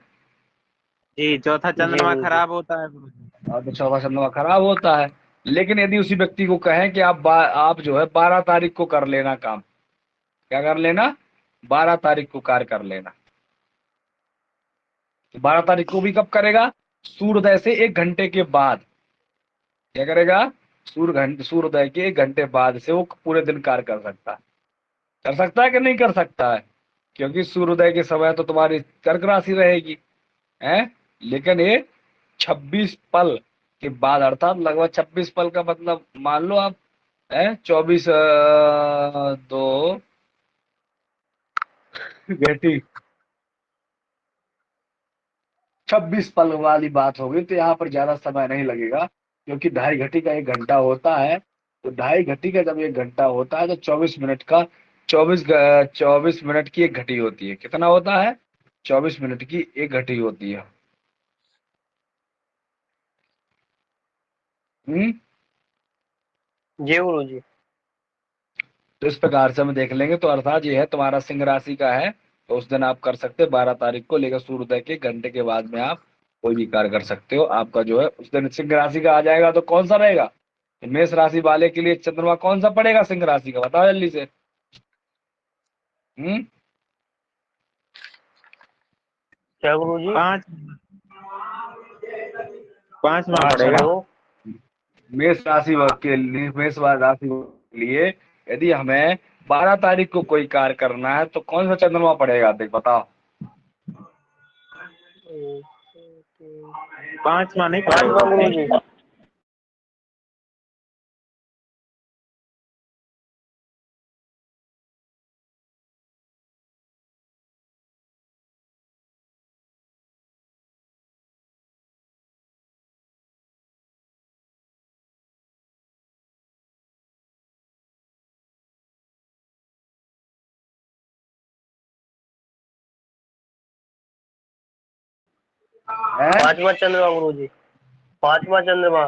जी, चौथा जी चंद्रमा गुरु जी। खराब होता है गुरु जी। तो चौथा चंद्रमा खराब होता है। लेकिन यदि उसी व्यक्ति को कहें कि आप जो है 12 तारीख को कर लेना काम, क्या कर लेना? 12 तारीख को कार्य कर लेना। तो 12 तारीख को भी कब करेगा? सूर्योदय से 1 घंटे के बाद। क्या करेगा? सूर्योदय के 1 घंटे बाद से वो पूरे दिन कार्य कर सकता है। कर सकता है कि नहीं कर सकता है? क्योंकि सूर्योदय के समय तो तुम्हारी कर्क राशि रहेगी, है। लेकिन ये 26 पल के बाद, अर्थात लगभग 26 पल का मतलब मान लो आप, है 24 2 घटी 26 पल वाली बात होगी, तो यहाँ पर ज्यादा समय नहीं लगेगा, क्योंकि 2.5 घटी का 1 घंटा होता है। तो 2.5 घटी का जब 1 घंटा होता है तो 24 मिनट का 24 मिनट की 1 घटी होती है। कितना होता है? 24 मिनट की 1 घटी होती है। हम्म। जी गुरु जी। तो इस प्रकार से हम देख लेंगे। तो अर्थात ये है तुम्हारा सिंह राशि का है, तो उस दिन आप कर सकते हैं 12 तारीख को, लेकर सूर्योदय के 1 घंटे के बाद में आप कोई भी कार्य कर सकते हो। आपका जो है उस दिन सिंह राशि का आ जाएगा। तो कौन सा रहेगा? तो मेष राशि वाले के लिए चंद्रमा कौन सा पड़ेगा सिंह राशि का? बताओ जल्दी से। हम्म। क्या गुरु जी? पांच पांचवा 5 पड़ेगा।2। मेष राशि के लिए, मेष राशि के लिए यदि हमें 12 तारीख को कोई कार्य करना है तो कौन सा चंद्रमा पड़ेगा? देख बताओ। पांचवा नहीं 5 गुरु पड़ेगा। जी। है 5वां चंद्रमा गुरु जी। 5वां चंद्रमा।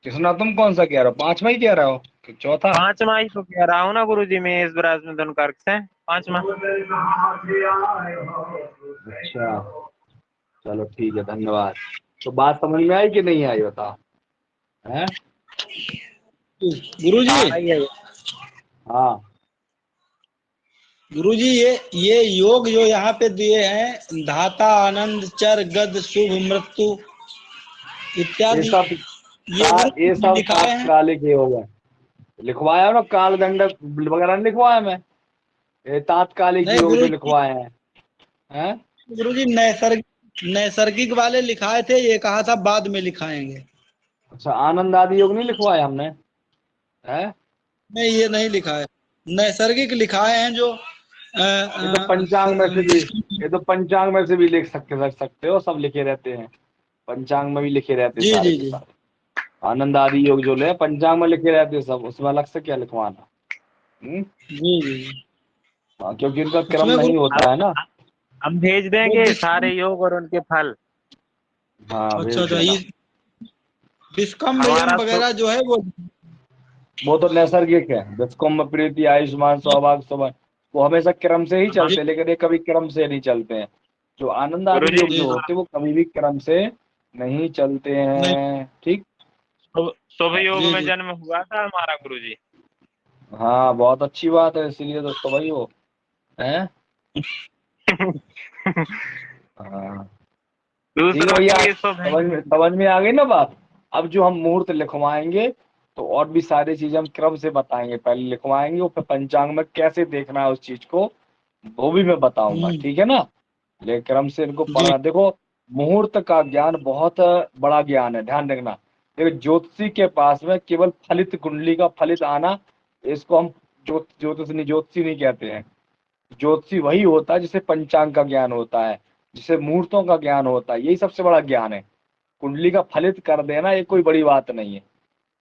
किसना, तुम कौन सा कह रहे हो? 5वां ही कह रहे हो कि चौथा? पांचवा ही तो कह रहा हूँ ना गुरु जी, मैं इस बराज में दोनों कर्क से पांचवा। अच्छा, चलो ठीक है, धन्यवाद। तो बात समझ में आई कि नहीं आई बताओ? हैं? गुरु जी, हाँ। गुरु जी, ये योग जो यहाँ पे दिए हैं, धाता, आनंद, चर, गद, शुभ, मृत्यु ये इत्यादि, सब ये ये सब लिखाए हैं। तात्कालिक ही हो गए। लिखवाया ना कालदंड वगैरह नहीं लिखवाया मैं, ये तात्कालिक नहीं योग गुरु जो जी, लिखवाए हैं। गुरु जी नैसर्गिक वाले लिखाए थे, ये कहा था बाद में लिखाएंगे। अच्छा, आनंद आदि योग नहीं लिखवाया हमने? हैं? नहीं, ये नहीं लिखा है, नैसर्गिक लिखाए हैं जो ये तो पंचांग में से भी, ये तो पंचांग में से भी रख सकते हो, सब लिखे रहते हैं पंचांग में भी, लिखे रहते हैं जी सारे जी के जी सारे। आनंद आदि योग जो ले पंचांग में लिखे रहते हैं सब, उसमें अलग से क्या लिखवाना? जी जी। हाँ, क्योंकि इनका क्रम उसमें नहीं गुरु होता है ना। हम भेज वो देंगे सारे योग और उनके फल। हाँ, अच्छा भेज अच्छा, देना। ये विस्कम हमारा वगैरह जो है वो तो नैसर्गिक है, विस्कुम, प्रीति, आयुष्मान, सौभाग्य, सुमन, वो हमेशा क्रम से ही चलते हैं, लेकिन ये कभी क्रम से नहीं चलते हैं। जो आनंद आदि गुरुजी, योग जो होते हैं वो कभी भी क्रम से नहीं चलते हैं। ठीक। शुभ योग जी, में जी। जन्म हुआ था हमारा गुरुजी। हाँ बहुत अच्छी बात है, इसीलिए दोस्तों भाई वो है। हाँ ठीक है दूसरों भैया, के लिए शुभ है। समझ में आ गई ना बात। अब जो हम मुहूर्त लिखवाएंगे तो और भी सारी चीजें हम क्रम से बताएंगे, पहले लिखवाएंगे और फिर पंचांग में कैसे देखना है उस चीज को वो भी मैं बताऊंगा। ठीक है ना, ले क्रम से इनको जी। पढ़ना। देखो मुहूर्त का ज्ञान बहुत बड़ा ज्ञान है, ध्यान रखना। देखो ज्योतिषी के पास में केवल फलित कुंडली का फलित आना, इसको हम ज्योतिषी नहीं कहते हैं। ज्योतिषी वही होता है जिसे पंचांग का ज्ञान होता है, जिसे मुहूर्तों का ज्ञान होता है, यही सबसे बड़ा ज्ञान है। कुंडली का फलित कर देना ये कोई बड़ी बात नहीं है।